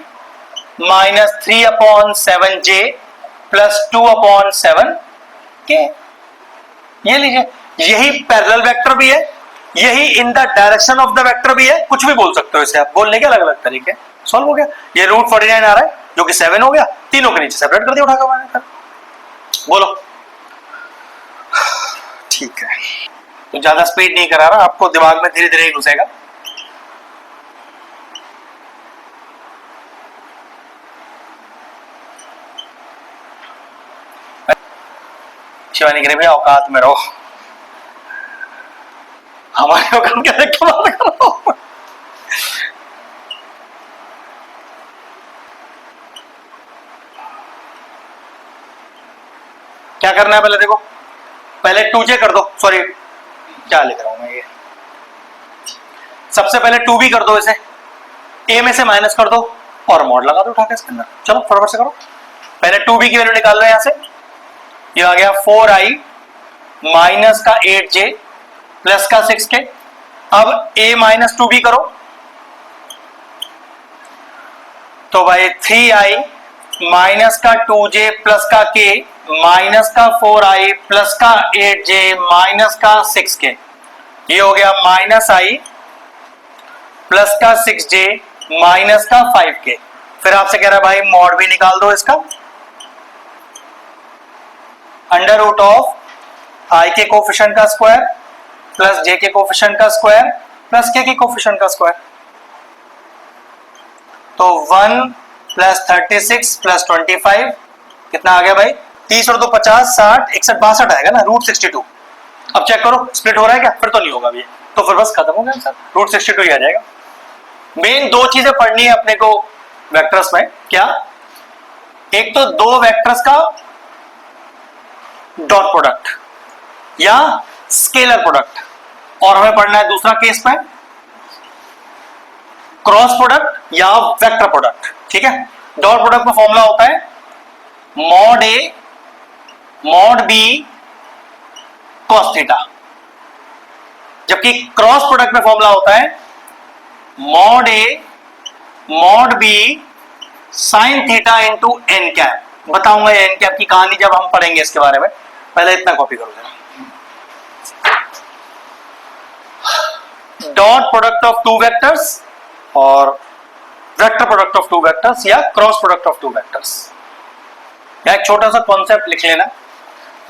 minus 3/7j plus 2/7k। ये लीजिए, यही पैरेलल वेक्टर भी है, यही in the direction of the vector भी है, कुछ भी बोल सकते हो इसे आप, बोलने के अलग अलग तरीके। सॉल्व हो गया। ये √49 आ रहा है जो कि 7 हो गया, तीनों के नीचे सेपरेट कर दिया उठाकर मैंने। बोलो, ठीक है। तो ज्यादा स्पीड नहीं करा रहा, आपको दिमाग में धीरे धीरे ही घुसेगा। शिवानी गिरी भैया औकात में रहो, हमारे औकात क्या देख के बात करो। क्या करना है पहले देखो, पहले 2j कर दो, सॉरी क्या लिख रहा हूं मैं ये, सबसे पहले 2b कर दो, इसे a में से माइनस कर दो और मॉड लगा दो उठा के इसके अंदर। चलो फटाफट से करो। पहले 2b की वैल्यू निकाल रहे हैं यहां से, ये आ गया 4i माइनस का 8j प्लस का 6k। अब a माइनस 2b करो, तो भाई 3i माइनस का 2j प्लस का k माइनस का 4i प्लस का 8j माइनस का 6k, ये हो गया माइनस i प्लस का 6j माइनस का 5k। फिर आपसे कह रहा है भाई मॉड भी निकाल दो इसका, अंडर रूट ऑफ i के कोफिशिएंट का स्क्वायर प्लस j के कोफिशिएंट का स्क्वायर प्लस k के कोफिशिएंट का स्क्वायर। तो 1 प्लस 36 प्लस 25 कितना आ गया भाई, 30 और 2 50 60 61 62 आएगा ना, √62। अब चेक करो स्प्लिट हो रहा है क्या, फिर तो नहीं होगा ये, तो फिर बस खत्म हो गया आंसर, √62 ही आ जाएगा। मेन दो चीजें पढ़नी है अपने को वेक्टर्स में, क्या, एक तो दो वेक्टर्स का डॉट प्रोडक्ट या स्केलर प्रोडक्ट, और हमें पढ़ना है दूसरा केस में क्रॉस प्रोडक्ट या वेक्टर प्रोडक्ट, ठीक है। डॉट प्रोडक्ट में फॉर्मूला होता है mod A mod B cos theta, जबकि क्रॉस प्रोडक्ट में फॉर्मूला होता है mod A mod B sine theta into n cap. बताऊंगा एन कैप की कहानी जब हम पढ़ेंगे इसके बारे में, पहले इतना कॉपी करो जरा। Dot product of two vectors और vector product of two vectors या cross product of two vectors. या एक छोटा सा कॉन्सेप्ट लिख लेना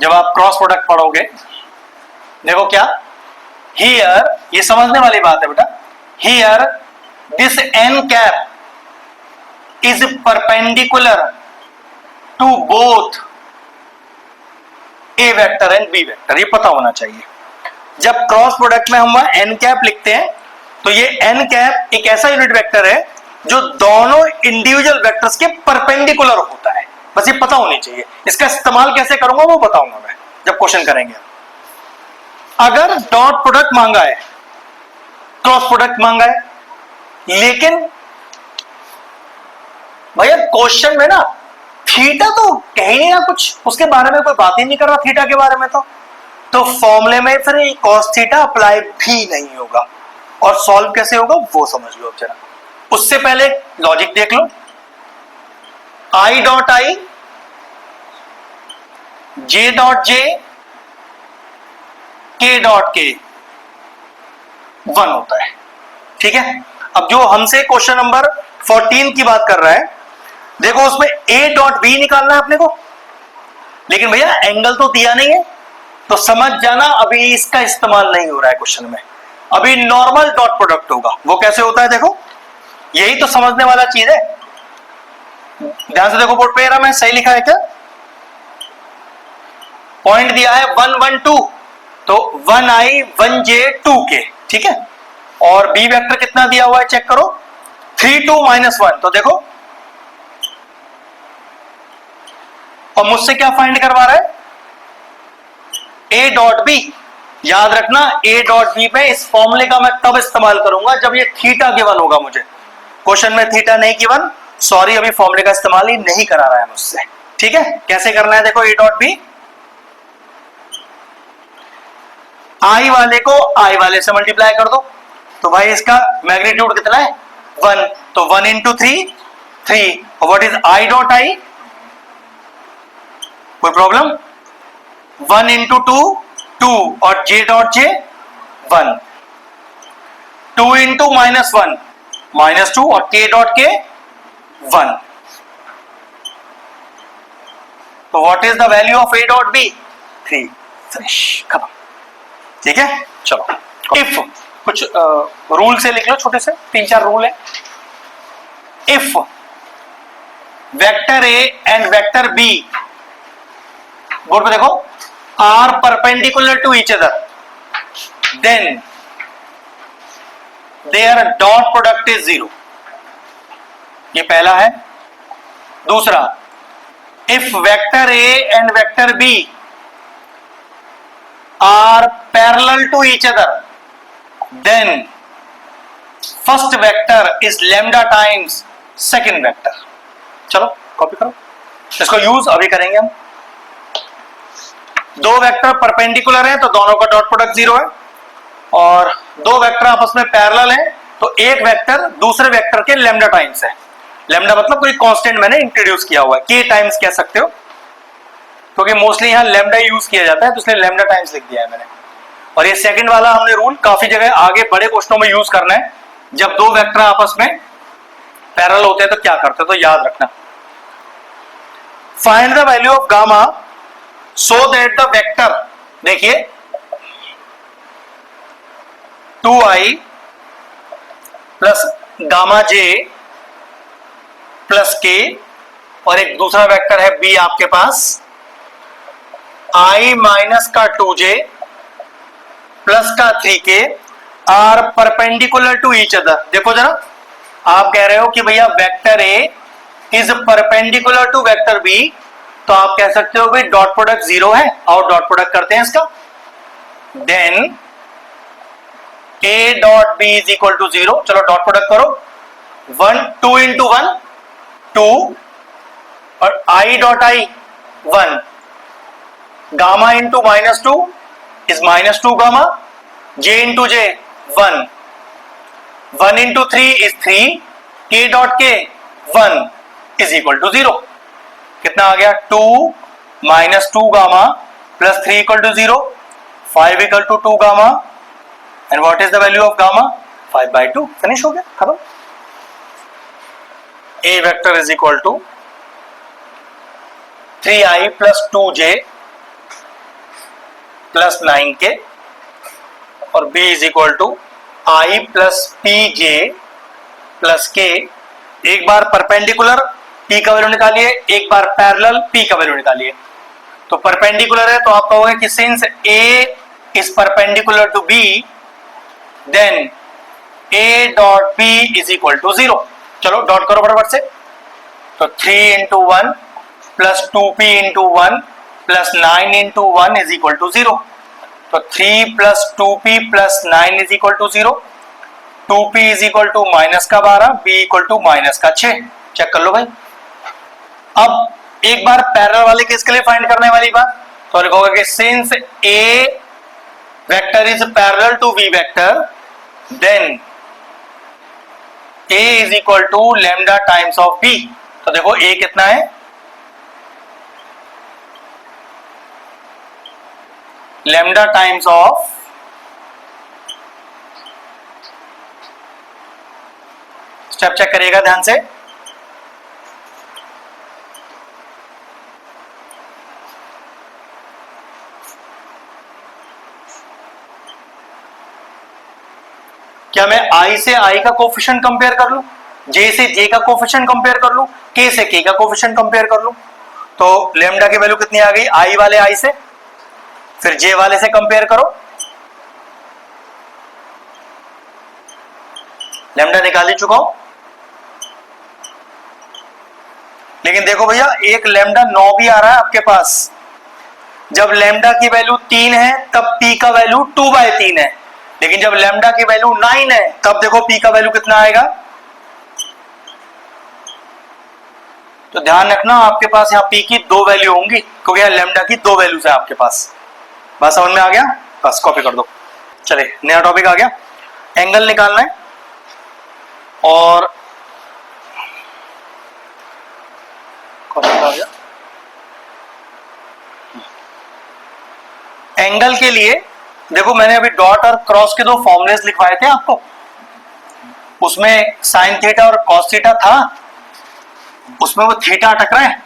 जब आप क्रॉस प्रोडक्ट पढ़ोगे। देखो क्या, हियर, ये समझने वाली बात है बेटा, here this n cap is perpendicular to both A vector and B vector, ये पता होना चाहिए। जब क्रॉस प्रोडक्ट में हम एन कैप लिखते हैं तो ये एन कैप एक ऐसा यूनिट वेक्टर है जो दोनों इंडिविजुअल वेक्टर्स के परपेंडिकुलर होता है, बस ये पता होनी चाहिए। इसका इस्तेमाल कैसे करूंगा वो बताऊंगा मैं जब क्वेश्चन करेंगे। अगर डॉट प्रोडक्ट मांगा है, क्रॉस प्रोडक्ट मांगा है, लेकिन भैया क्वेश्चन में ना थीटा तो कह ही नहीं रहा कुछ, उसके बारे में कोई बात ही नहीं कर रहा थीटा के बारे में, तो फॉर्मूले में फिर कॉस थीटा अप्लाई भी नहीं होगा। और सॉल्व कैसे होगा वो समझ लो अब जरा। उससे पहले लॉजिक देख लो, I dot I J dot J के डॉट के 1 होता है, ठीक है। अब जो हमसे क्वेश्चन नंबर 14 की बात कर रहा है, देखो उसमें ए डॉट बी निकालना है अपने को, लेकिन भैया एंगल तो दिया नहीं है, तो समझ जाना अभी इसका इस्तेमाल नहीं हो रहा है क्वेश्चन में, अभी नॉर्मल डॉट प्रोडक्ट होगा। वो कैसे होता है देखो, यही तो समझने वाला चीज है। ध्यान से देखो बोर्ड पे, मैं सही लिखा है क्या, पॉइंट दिया है 1 1 2, तो 1i 1j 2k, ठीक है। और बी वेक्टर कितना दिया हुआ है चेक करो, 3 2 -1, तो देखो और मुझसे क्या फाइंड करवा रहा है, ए डॉट बी। याद रखना ए डॉट बी में इस फॉर्मूले का मैं तब इस्तेमाल करूंगा जब ये थीटा गिवन होगा मुझे। क्वेश्चन में थीटा नहीं गिवन, सॉरी, अभी फॉर्मूले का इस्तेमाल ही नहीं करा रहा है मुझसे, ठीक है। कैसे करना है देखो, ए डॉट बी आई वाले को आई वाले से मल्टीप्लाई कर दो, तो भाई इसका मैग्नीट्यूड कितना है 1, तो 1 into 3 3, what is I dot I, कोई प्रॉब्लम, 1 इंटू 2 2 और j डॉट j 1, 2 इंटू -1 -2 और k डॉट k 1, तो what is the value of a dot b 3, finish, खत्म। ठीक है, चलो इफ कुछ रूल से लिख लो, छोटे से 3-4 रूल है। If vector a and vector b, board पे देखो, are perpendicular to each other, then their dot product is 0, ये पहला है। दूसरा, if vector a and vector b are parallel to each other, then first vector is lambda times second vector. चलो copy करो, इसको use अभी करेंगे हम। दो वेक्टर परपेंडिकुलर हैं तो दोनों का डॉट प्रोडक्ट 0 है, और दो वेक्टर आपस में पैरेलल हैं तो एक वेक्टर दूसरे वेक्टर के लैम्डा टाइम्स है। लैम्डा मतलब कोई कांस्टेंट मैंने इंट्रोड्यूस किया हुआ है, के टाइम्स कह सकते हो, क्योंकि मोस्टली यहां लैम्डा यूज किया जाता है तो इसलिए लैम्डा टाइम्स लिख दिया है मैंने। और ये सेकंड वाला हमने रूल काफी जगह आगे बड़े क्वेश्चनों में यूज करना है, जब दो वेक्टर आपस में पैरेलल होते हैं तो क्या करते हैं, तो याद रखना। Find the value of gamma so that the vector, देखिए 2i plus gamma j plus k, और एक दूसरा वेक्टर है b आपके पास, i माइनस का 2j प्लस का 3k are perpendicular to each other. देखो जरा, आप कह रहे हो कि भैया vector a is perpendicular to vector b, तो आप कह सकते हो भाई डॉट प्रोडक्ट 0 है, और डॉट प्रोडक्ट करते हैं इसका, then a dot b is equal to 0। चलो डॉट प्रोडक्ट करो, 1 2 इंटू 1 2 और i dot i 1, gamma into -2 is -2 gamma, j into j 1, 1 into 3 is 3, k dot k 1 is equal to 0। कितना आ गया, 2 -2 gamma plus 3 equal to 0, 5 equal to 2 gamma, and what is the value of gamma 5/2। Finish हो गया, खत्म। a vector is equal to 3i plus 2j plus 9k, और b is equal to i plus pj plus k। एक बार perpendicular p का value निकालिए, एक बार पैरेलल p का वैल्यू निकालिए। तो परपेंडिकुलर है तो आप कहोगे कि since a is perpendicular to b, then a dot b is equal to 0। चलो डॉट करो फटाफट से, तो 3 into 1 plus 2p into 1 plus 9 into 1 is equal to 0। तो 3 plus 2p plus 9 is equal to 0, 2p is equal to -12, b equal to -6। Check कर लो भाई। अब एक बार पैरेलल वाले केस के लिए फाइंड करने वाली बात, तो लिखोगे कि since a vector is parallel to b vector, then a is equal to lambda times of b। तो देखो a कितना है, lambda times of step check करिएगा ध्यान से, क्या मैं i से i का कोफिशिएंट कंपेयर कर लूं, j से j का कोफिशिएंट कंपेयर कर लूं, k से k का कोफिशिएंट कंपेयर कर लूं, तो लैम्डा की वैल्यू कितनी आ गई, i वाले i से, फिर j वाले से कंपेयर करो, लैम्डा निकाल ही चुका हूं। लेकिन देखो भैया एक लैम्डा 9 भी आ रहा है आपके पास, जब लैम्डा की वैल्यू 3 है तब p का वैल्यू 2/3 है, लेकिन जब लैम्डा की वैल्यू 9 है तब देखो p का वैल्यू कितना आएगा। तो ध्यान रखना आपके पास यहाँ p की 2 वैल्यू होंगी, क्योंकि यहाँ लैम्डा की 2 वैल्यूज है आपके पास। बात समझ में आ गया, बस कॉपी कर दो। चलिए नया टॉपिक आ गया, एंगल निकालना है। और कौन सा आ गया, एंगल के लिए देखो मैंने अभी डॉट और क्रॉस के दो फॉर्मुलेस लिखवाए थे आपको, उसमें साइन थीटा और कॉस थीटा था, उसमें वो थीटा अटक रहा है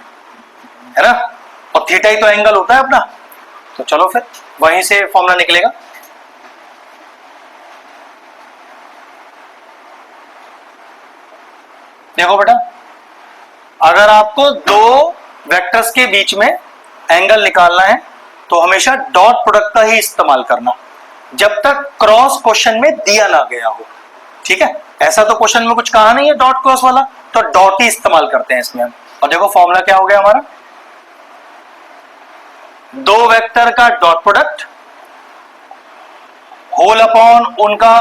ना, और थीटा ही तो एंगल होता है अपना। तो चलो फिर वहीं से फॉर्मूला निकलेगा। देखो बेटा, अगर आपको दो वेक्टर्स के बीच में एंगल निकालना है तो हमेशा डॉट प्रोडक्ट का ही इस्तेमाल करना, जब तक क्रॉस क्वेश्चन में दिया ना गया हो। ठीक है, ऐसा तो क्वेश्चन में कुछ कहा नहीं है डॉट क्रॉस वाला, तो डॉट ही इस्तेमाल करते हैं इसमें हम। और देखो फॉर्मूला क्या हो गया हमारा, दो वेक्टर का डॉट प्रोडक्ट होल अपॉन उनका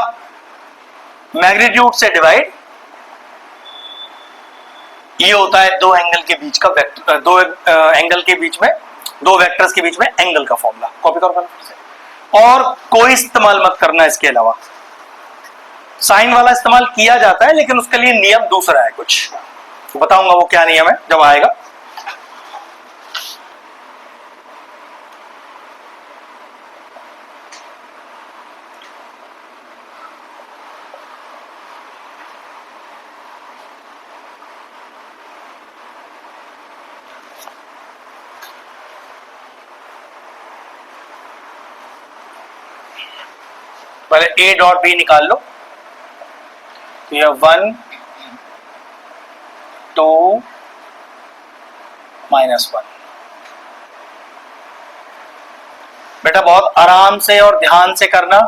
मैग्नीट्यूड से डिवाइड, ये होता है दो एंगल के बीच का वेक्टर, दो एंगल के बीच में, दो वेक्टर्स के बीच में एंगल का फॉर्मूला। कॉपी करो फिर से, और कोई इस्तेमाल मत करना इसके अलावा। साइन वाला इस्तेमाल किया जाता है लेकिन उसके लिए नियम दूसरा है कुछ, बताऊंगा वो क्या नियम है जब आएगा। पहले ए डॉट बी निकाल लो, तो यह 1 2 -1। बेटा बहुत आराम से और ध्यान से करना,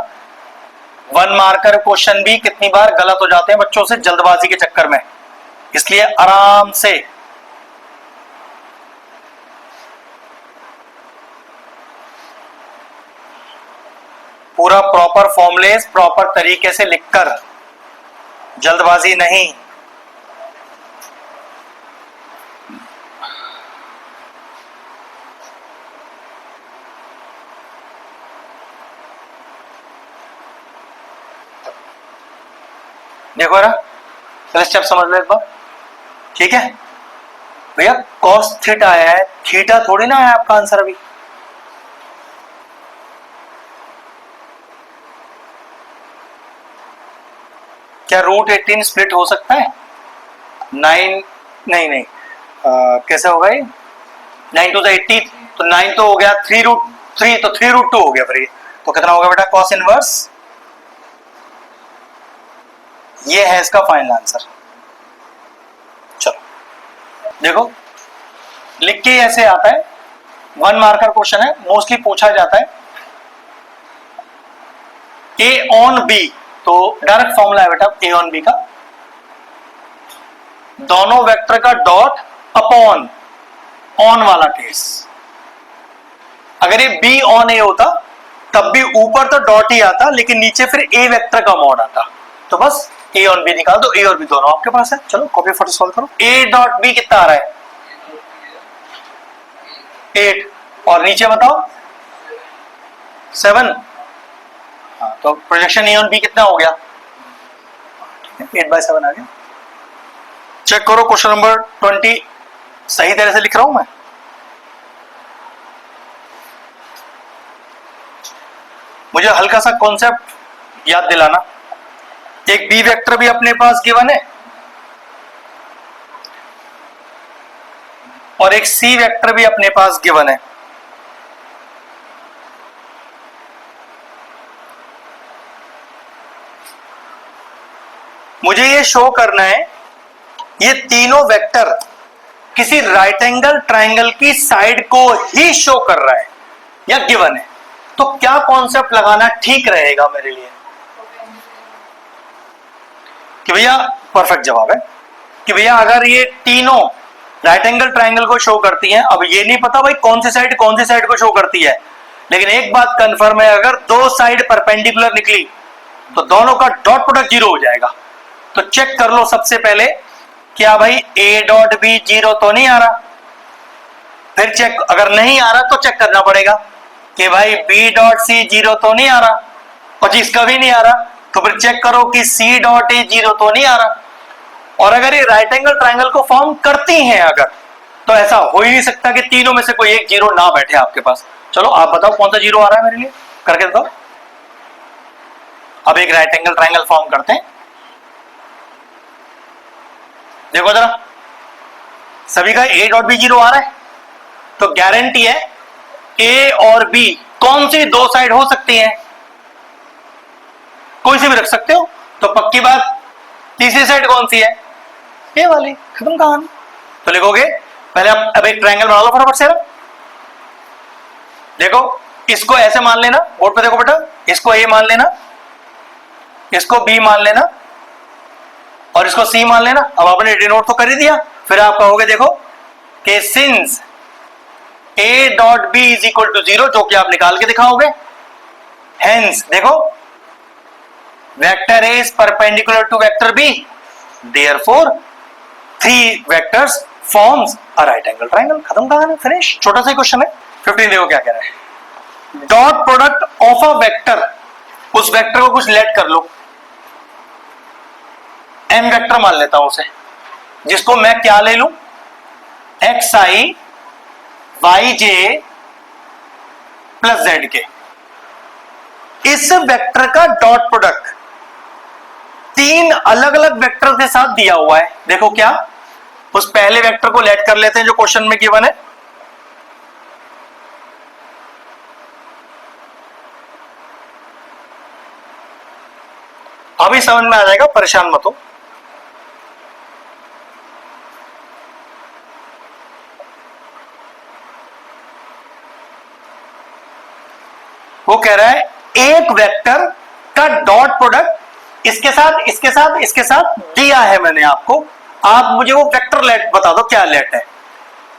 1 मार्कर क्वेश्चन भी कितनी बार गलत हो जाते हैं बच्चों से जल्दबाजी के चक्कर में, इसलिए आराम से। पूरा प्रॉपर फॉर्मुलेस प्रॉपर तरीके से लिखकर, जल्दबाजी नहीं। देखो ना, पहले स्टेप समझ लो एक बार। ठीक है भैया, कॉस थीटा आया है, थीटा थोड़ी ना है आपका आंसर अभी। क्या रूट 18 स्प्लिट हो सकता है? 9 नहीं कैसे होगा ये, 9 to the 80, तो 9 तो हो गया, 3√3 तो 3√2 हो गया फिर ये, तो कितना होगा बेटा कॉस इनवर्स, ये है इसका फाइनल आंसर। चलो देखो, लिख के ऐसे आता है, 1 मार्कर क्वेश्चन है, मोस्टली पूछा जाता है। ए ऑन बी, तो डायरेक्ट फॉर्मूला है बेटा ए ऑन बी का, दोनों वेक्टर का डॉट अपॉन ऑन वाला केस। अगर ये बी ऑन ए होता तब भी ऊपर तो डॉट ही आता, लेकिन नीचे फिर ए वेक्टर का मॉड आता, तो बस ए ऑन बी निकाल दो, ए और बी दोनों आपके पास है। चलो कॉपी फटाफट सॉल्व करो। ए डॉट बी कितना आ रहा है 8, और नीचे बताओ 7। हाँ, तो प्रोजेक्शन ए ऑन बी कितना हो गया, 8/7 आ गया। चेक करो क्वेश्चन नंबर 20 सही तरह से लिख रहा हूं मैं। मुझे हल्का सा कॉन्सेप्ट याद दिलाना, एक बी वेक्टर भी अपने पास गिवन है और एक सी वेक्टर भी अपने पास गिवन है। मुझे ये शो करना है ये तीनों वेक्टर किसी राइट एंगल ट्राइंगल की साइड को ही शो कर रहा है या गिवन है, तो क्या कॉन्सेप्ट लगाना ठीक रहेगा मेरे लिए कि भैया, परफेक्ट जवाब है कि भैया अगर ये तीनों राइट एंगल ट्राइंगल को शो करती हैं, अब ये नहीं पता भाई कौन सी साइड को शो करती है, लेकिन एक बात कंफर्म है, अगर दो साइड परपेंडिकुलर निकली तो दोनों का डॉट प्रोडक्ट 0 हो जाएगा। तो चेक कर लो सबसे पहले, क्या भाई ए डॉट बी 0 तो नहीं आ रहा, फिर चेक, अगर नहीं आ रहा तो चेक करना पड़ेगा कि भाई बी डॉट सी 0 तो नहीं आ रहा, और जिसका भी नहीं आ रहा तो फिर चेक करो कि सी डॉट ए जीरो तो नहीं आ रहा। और अगर ये राइट एंगल ट्राइंगल को फॉर्म करती हैं अगर, तो ऐसा हो ही नहीं सकता कि तीनों में से कोई एक जीरो ना बैठे आपके पास। चलो आप बताओ कौन सा जीरो आ रहा है मेरे लिए, करके बताओ। अब एक राइट एंगल ट्राइंगल फॉर्म करते हैं, देखो जरा, सभी का ए डॉट बी जीरो आ रहा है, तो गारंटी है ए और बी कौन सी दो साइड हो सकती हैं, कोई सी भी रख सकते हो। तो पक्की बात तीसरी साइड कौन सी है, ए वाली, खत्म कहानी। तो लिखोगे पहले आप अब एक ट्रायंगल बना लो फटाफट से। देखो इसको ऐसे मान लेना, बोर्ड पे देखो बेटा, इसको ए मान लेना, इसको बी मान लेना और इसको सी मान लेना। अब आपने डिनोट तो कर ही दिया, फिर आप कहोगे देखो कि since A dot B is equal to zero, जो कि आप निकाल के दिखाओगे, हेंस देखो vector A is perpendicular to vector B, therefore three vectors forms a right angle triangle. खत्म कहानी, फिनिश। छोटा सा क्वेश्चन है। 15 देखो क्या कह रहा है, dot product of a vector, उस वेक्टर को कुछ लेट कर लो, एम वेक्टर मान लेता हूं उसे, जिसको मैं क्या ले लूं, x i y j plus z के। इस वेक्टर का डॉट प्रोडक्ट तीन अलग अलग वेक्टर के साथ दिया हुआ है। देखो क्या, उस पहले वेक्टर को लेट कर लेते हैं जो क्वेश्चन में गिवन है, अभी समझ में आ जाएगा, परेशान मत हो। वो कह रहा है एक वेक्टर का डॉट प्रोडक्ट इसके साथ इसके साथ इसके साथ दिया है मैंने आपको, आप मुझे वो वेक्टर लेट बता दो क्या लेट है।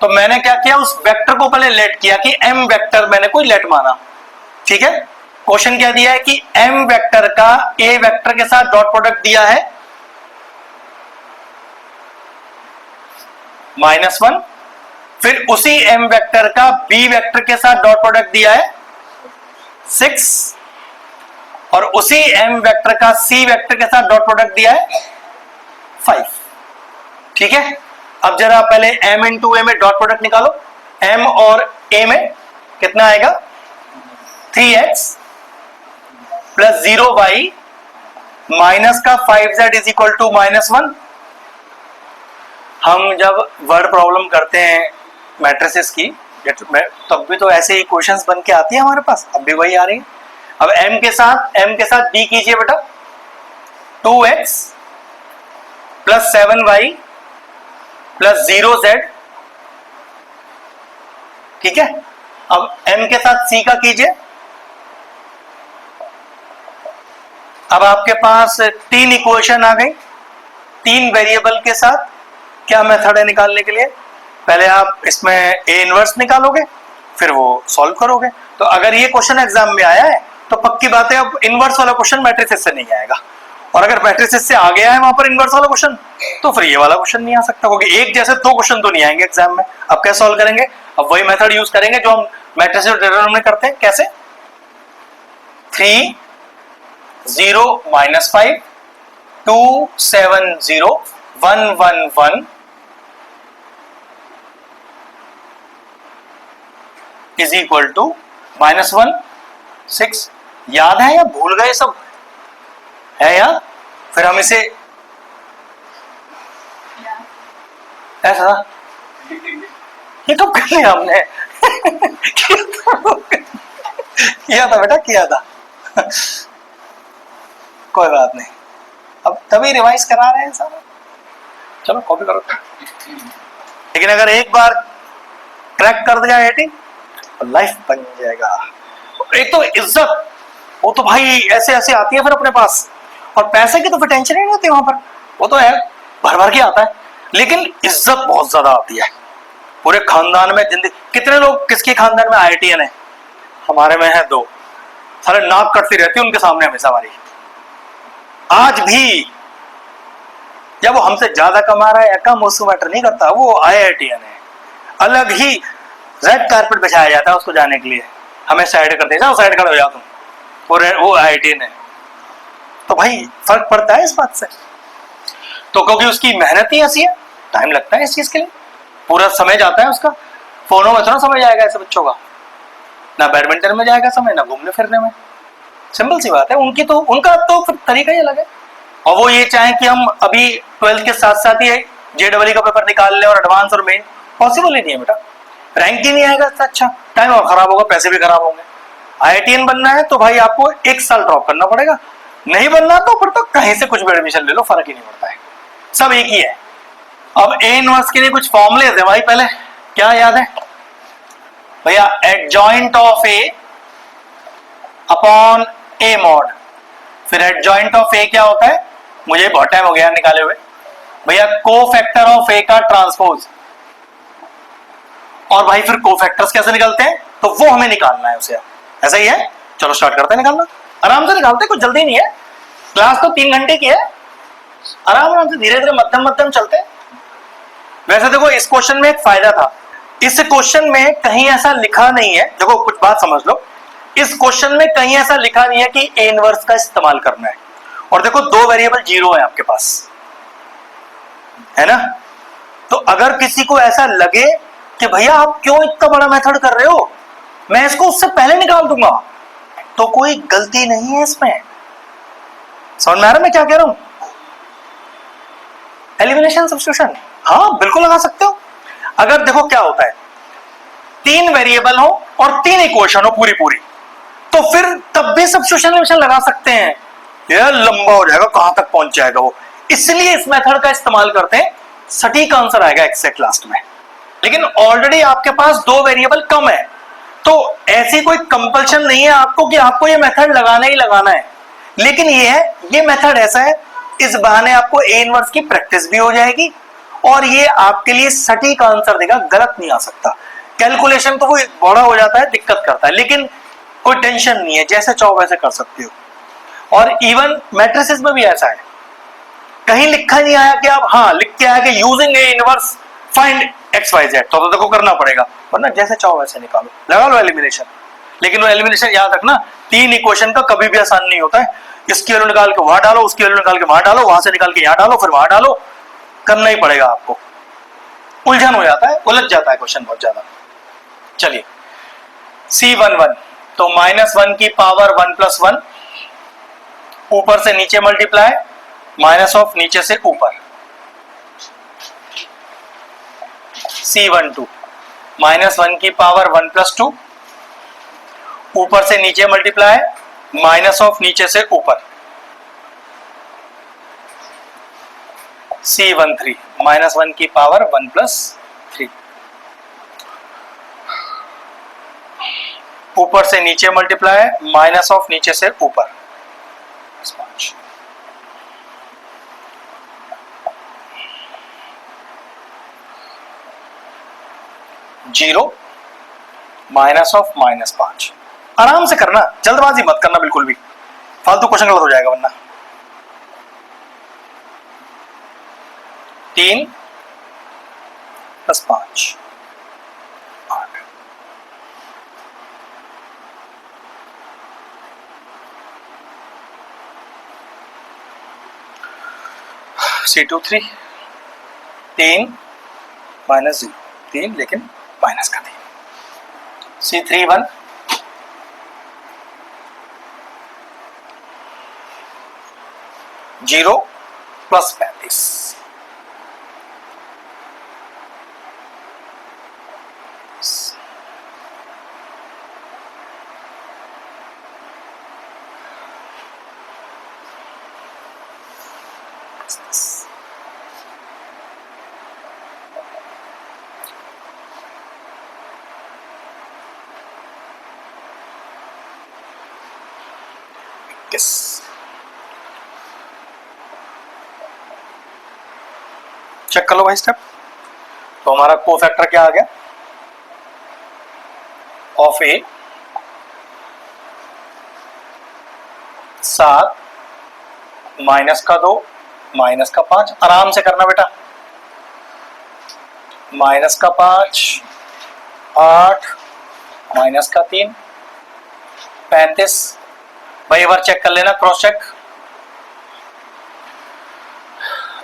तो मैंने क्या किया, उस वेक्टर को पहले लेट किया कि एम वेक्टर मैंने कोई लेट माना, ठीक है। क्वेश्चन क्या दिया है कि एम वेक्टर का ए वेक्टर के साथ डॉट प्रोडक्ट दिया है -1, फिर उसी एम वेक्टर का बी वेक्टर के साथ डॉट प्रोडक्ट दिया है 6, और उसी एम वेक्टर का सी वेक्टर के साथ डॉट प्रोडक्ट दिया है 5, ठीक है। अब जरा पहले m इंटू ए में डॉट प्रोडक्ट निकालो, m और a में कितना आएगा, 3x प्लस 0y माइनस का 5z इज इक्वल टू -1। हम जब वर्ड प्रॉब्लम करते हैं मैट्रिसेस की, तब भी तो ऐसे ही क्वेश्चंस बन के आती है हमारे पास, अब भी वही आ रही है। अब m के साथ b कीजिए बेटा, 2x plus 7y plus 0z, ठीक है। अब m के साथ c का कीजिए। अब आपके पास तीन इक्वेशन आ गई, तीन वेरिएबल के साथ। क्या मेथड है निकालने के लिए, पहले आप इसमें ए इनवर्स निकालोगे, फिर वो सॉल्व करोगे। तो अगर ये क्वेश्चन एग्जाम में आया है तो पक्की बात है अब इनवर्स वाला क्वेश्चन मैट्रिसेस से नहीं आएगा, और अगर मैट्रिसेस से आ गया है वहां पर इनवर्स वाला क्वेश्चन, तो फिर ये वाला क्वेश्चन नहीं आ सकता, क्योंकि एक जैसे दो क्वेश्चन तो नहीं आएंगे एग्जाम में। अब कैसे सॉल्व करेंगे, अब वही मेथड यूज करेंगे जो हम मैट्रिसेस डिटरमिनेट करते हैं। कैसे, 3 0 -5 2 7 0 1 1 1 इज इक्वल टू -1 6। याद है या भूल गए सब, है यार? फिर हम इसे ऐसा, ये कब कर लिया हमने किया था बेटा, किया था कोई बात नहीं, अब तभी रिवाइज करा रहे हैं सारा। चलो कॉपी करो। लेकिन अगर एक बार क्रैक कर दिया 80 तो लाइफ बन जाएगा। एक तो इज्जत, वो तो भाई ऐसे ऐसे आती है फिर अपने पास, और पैसे की तो फिर टेंशन ही नहीं होती वहां पर, वो तो है भर भर के आता है, लेकिन इज्जत बहुत ज्यादा आती है पूरे खानदान में। जिंदगी कितने लोग किसके खानदान में IITN है, हमारे में है 2, सारे नाक कटती रहती है उनके सामने हमेशा हमारी। आज भी जब वो हमसे ज्यादा कमा रहा है या कम, उसको मैटर नहीं करता, वो IITN है। अलग ही रेड कारपेट बिछाया जाता है उसको जाने के लिए, हमें साइड कर दे, जाओ साइड खड़े हो जाओ तुम, वो I18 है। तो भाई फर्क पड़ता है इस बात से। तो क्योंकि उसकी मेहनत ही ऐसी है, टाइम लगता है इस चीज के लिए, पूरा समय जाता है उसका। फोनों में थोड़ा समय जाएगा ऐसे बच्चों का, ना बैडमिंटन में जाएगा समय, ना घूमने फिरने में। सिंपल सी बात है। उनका तो फिर तरीका ही अलग है। और वो ये चाहे कि हम अभी 12th के साथ साथ ही JEE का पेपर निकाल ले और एडवांस और मेन, पॉसिबल ही नहीं है बेटा। रैंक ही नहीं आएगा इससे अच्छा, टाइम और खराब होगा, पैसे भी खराब होंगे। IITian बनना है तो भाई आपको 1 साल ड्रॉप करना पड़ेगा, नहीं बनना तो फिर तो कहीं से कुछ भी एडमिशन ले लो, फर्क ही नहीं पड़ता है, सब एक ही है। अब A इनवर्स के लिए कुछ फॉर्मूले थे भाई, पहले क्या याद है भैया? Adjoint of A upon A mod. फिर एडजॉइंट ऑफ A क्या होता है, मुझे बहुत टाइम हो गया निकाले हुए भैया, कोफैक्टर ऑफ A का ट्रांसपोज। और भाई फिर कोफैक्टर्स कैसे निकलते हैं, तो वो हमें निकालना है उसे। ऐसा ही है, चलो स्टार्ट करते हैं निकालना। आराम से निकालते हैं, कुछ जल्दी नहीं है, क्लास तो 3 घंटे की है, आराम आराम से धीरे धीरे मध्यम मध्यम चलते हैं। वैसे देखो इस क्वेश्चन में एक फायदा था, इस क्वेश्चन में कहीं ऐसा लिखा नहीं है, देखो कुछ बात समझ लो, इस क्वेश्चन में कहीं ऐसा लिखा नहीं है कि A इनवर्स का इस्तेमाल करना है। और देखो 2 वेरिएबल 0 है आपके पास, है ना? तो अगर किसी को ऐसा लगे कि भैया आप क्यों इतना बड़ा मेथड कर रहे हो, मैं इसको उससे पहले निकाल दूंगा, तो कोई गलती नहीं है इसमें। समझ में आ रहा है मैं क्या कह रहा हूं? एलिमिनेशन सब्स्टिट्यूशन, हाँ बिल्कुल लगा सकते हो। अगर देखो क्या होता है, 3 वेरिएबल हो और 3 इक्वेशन हो पूरी पूरी, तो फिर तब भी सब्स्टिट्यूशन लगा सकते हैं। यह लंबा हो जाएगा, कहां तक पहुंच जाएगा वो, इसलिए इस मेथड का इस्तेमाल करते हैं, सटीक आंसर आएगा एग्जैक्ट लास्ट में। लेकिन ऑलरेडी आपके पास 2 वेरिएबल कम है, तो ऐसी कोई कंपल्शन नहीं है आपको कि आपको ये मेथड लगाना ही लगाना है। लेकिन ये मेथड ऐसा है, इस बहाने आपको A इनवर्स की प्रैक्टिस भी हो जाएगी और ये आपके लिए सटीक आंसर देगा, गलत नहीं आ सकता। कैलकुलेशन तो वो बड़ा हो जाता है, दिक्कत करता है, लेकिन कोई टेंशन नहीं है, जैसे चाहो वैसे कर सकते हो। और इवन मैट्रिसेस में भी ऐसा है, कहीं लिखा नहीं आया कि आप, हाँ लिख के आया कि using A inverse find XYZ, तो देखो करना पड़ेगा, वरना जैसे चाहो वैसे निकालो, लगा लो एलिमिनेशन। लेकिन वो एलिमिनेशन याद रखना, 3 इक्वेशन का कभी भी आसान नहीं होता है। इसकी वैल्यू निकाल के वहां डालो, उसकी वैल्यू निकाल के वहां डालो, वहां से निकाल के यहां डालो, फिर वहां डालो, करना ही पड़ेगा आपको। उलझन हो जाता है, उलझ जाता है क्वेश्चन बहुत ज्यादा। चलिए C11, तो -1 की पावर 1 + 1, ऊपर से नीचे मल्टीप्लाई, माइनस ऑफ नीचे से ऊपर। C12, -1 की पावर 1 + 2, ऊपर से नीचे मल्टीप्लाई, माइनस ऑफ नीचे से ऊपर। C13, -1 की पावर 1 + 3, ऊपर से नीचे मल्टीप्लाई, माइनस ऑफ नीचे से ऊपर। 0 माइनस ऑफ -5। आराम से करना, जल्दबाजी मत करना बिल्कुल भी, फालतू क्वेश्चन गलत हो जाएगा वरना। 3 + 5 8। C23, 3 - 0, 3 लेकिन माइनस का 3। C31, 0 + 35। चेक कर लो भाई स्टेप। तो हमारा कोफैक्टर क्या आ गया, ऑफ A 7, माइनस का 2, माइनस का 5, आराम से करना बेटा, माइनस का 5, 8, माइनस का 3, 35, भाई एक बार चेक कर लेना, क्रॉस चेक।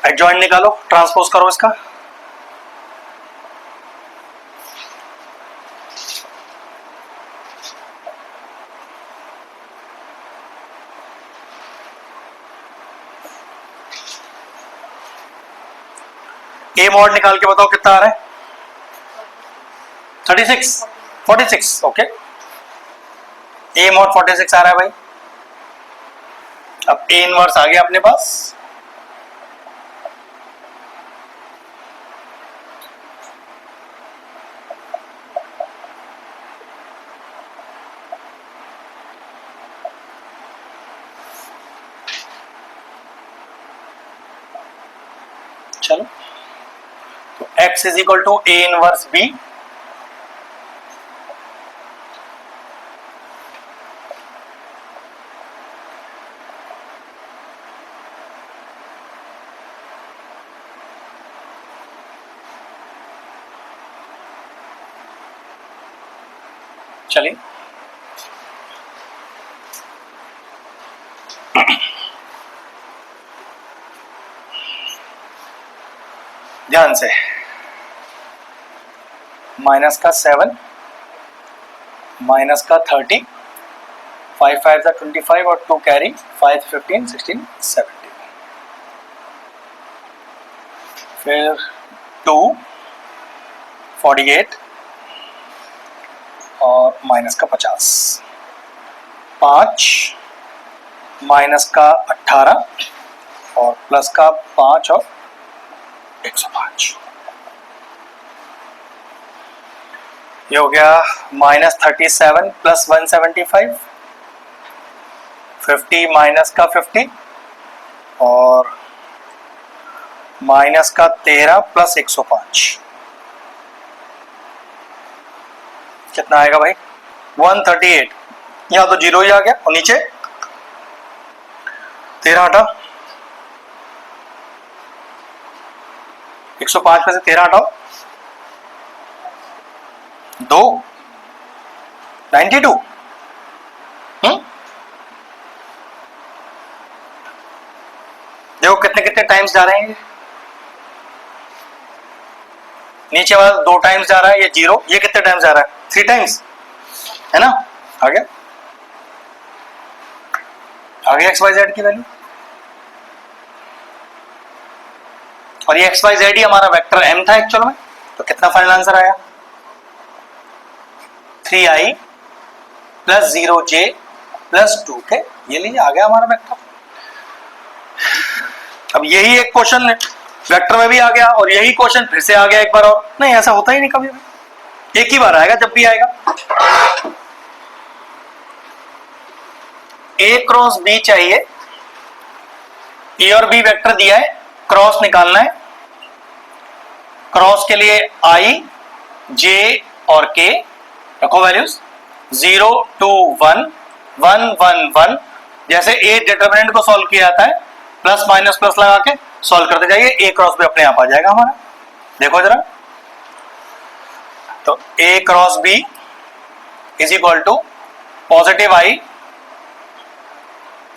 एडजॉइंट निकालो, ट्रांसपोज करो इसका। ए मॉड निकाल के बताओ कितना आ रहा है? 36, 46, ओके। ए मॉड 46 आ रहा है भाई। अब ए इनवर्स आ गया अपने पास। चलो, तो x is equal to A inverse B, चलिए ध्यान से, माइनस का 7, माइनस का 30, 5 5 का 25 और 2 कैरी, 5 15 16 17, फिर 2 48 और माइनस का 50, 5 माइनस का 18 और प्लस का 5 और 105। ये हो गया -37 प्लस 175, 50 माइनस का 50 और माइनस का 13 प्लस 105। कितना आएगा भाई? 138। यहां तो जीरो ही आ गया और नीचे 13 हटा, 105 में से 13 हटाओ, 2 92। देखो कितने कितने टाइम्स जा रहे हैं। नीचे वाला 2 टाइम्स जा रहा है, ये 0, ये कितने टाइम्स जा रहा है? 3 टाइम्स, है ना? आ गया एक्स वाई जेड की वैल्यू, और ये एक्स वाई जेड ही हमारा वेक्टर एम था एक्चुअल में। तो कितना फाइनल आंसर आया? 3i plus 0j plus 2k। ये लीजिए आ गया हमारा वेक्टर। अब यही एक क्वेश्चन वेक्टर में भी आ गया और यही क्वेश्चन फिर से आ गया एक बार और। नहीं, ऐसा होता ही नहीं कभी भी, एक ही बार आएगा जब भी आएगा। ए क्रॉस बी चाहिए, ए और बी वेक्टर दिया है, क्रॉस निकालना है। क्रॉस के लिए i, j और k रखो वैल्यूज, 0 2 1 1 1 1। जैसे ए डिटरमिनेंट को सॉल्व किया जाता है, प्लस माइनस प्लस लगा के सॉल्व करते जाइए, ए क्रॉस भी अपने आप आ जाएगा हमारा। देखो जरा, तो A cross B is equal to positive i,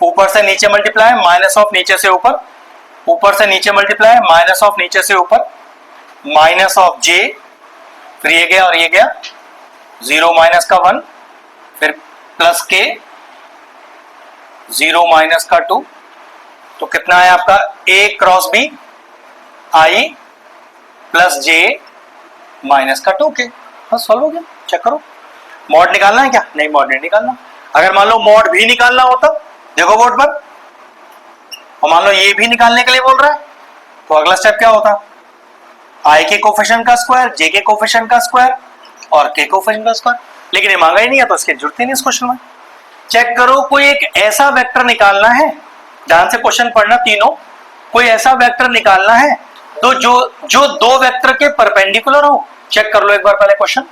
ऊपर से नीचे मल्टीप्लाई, माइनस ऑफ नीचे से ऊपर, ऊपर से नीचे मल्टीप्लाई, माइनस ऑफ नीचे से ऊपर, माइनस ऑफ जे, फिर ये गया और ये गया, 0 माइनस का 1, फिर प्लस के, 0 माइनस का 2। तो कितना है आपका? A cross B i plus j minus का 2k। बस सॉल्व हो गया। चेक करो, मॉड निकालना है क्या? नहीं, मॉड नहीं निकालना। अगर मान लो मॉड भी निकालना होता, देखो बोर्ड पर, और मान लो ये भी निकालने के लिए बोल रहा है, तो अगला स्टेप क्या होता? आई के कोफिशिएंट का स्क्वायर, जे के कोफिशिएंट का स्क्वायर और के कोफिशिएंट का स्क्वायर। लेकिन ये मांगा ही नहीं है तो इसकी जरूरत ही नहीं इस क्वेश्चन में। चेक करो, कोई एक ऐसा वेक्टर निकालना है, ध्यान से क्वेश्चन पढ़ना तीनों, कोई ऐसा वेक्टर निकालना है तो जो दो वेक्टर के परपेंडिकुलर हो। चेक कर लो एक बार पहले क्वेश्चन।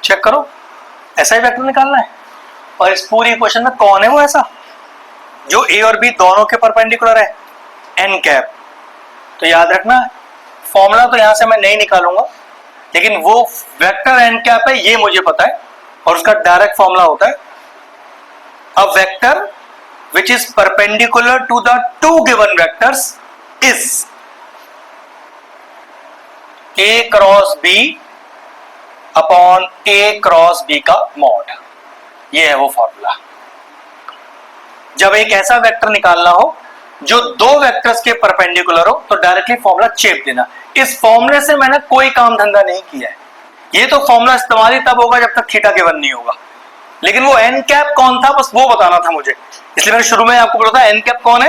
चेक करो, ऐसा ही वेक्टर निकालना है। और इस पूरी क्वेश्चन में कौन है वो ऐसा जो ए और बी दोनों के परपेंडिकुलर है? N cap. तो याद रखना फॉर्मूला तो यहां से मैं नहीं निकालूंगा, लेकिन वो वेक्टर एन कैप है ये मुझे पता है, और उसका डायरेक्ट फॉर्मूला होता है a vector which is perpendicular to the two given vectors is a cross b upon a cross b का मॉड। ये है वो फॉर्मूला। जब एक ऐसा वेक्टर निकालना हो जो दो वेक्टर्स के परपेंडिकुलर हो तो डायरेक्टली फॉर्मूला चेप देना। इस फॉर्मूले से मैंने कोई काम धंधा नहीं किया है, ये तो फॉर्मूला इस्तेमाल ही तब होगा जब तक थीटा गिवन नहीं होगा। लेकिन वो एन कैप कौन था बस वो बताना था मुझे, इसलिए मैंने शुरू में आपको बोला था एन कैप कौन है।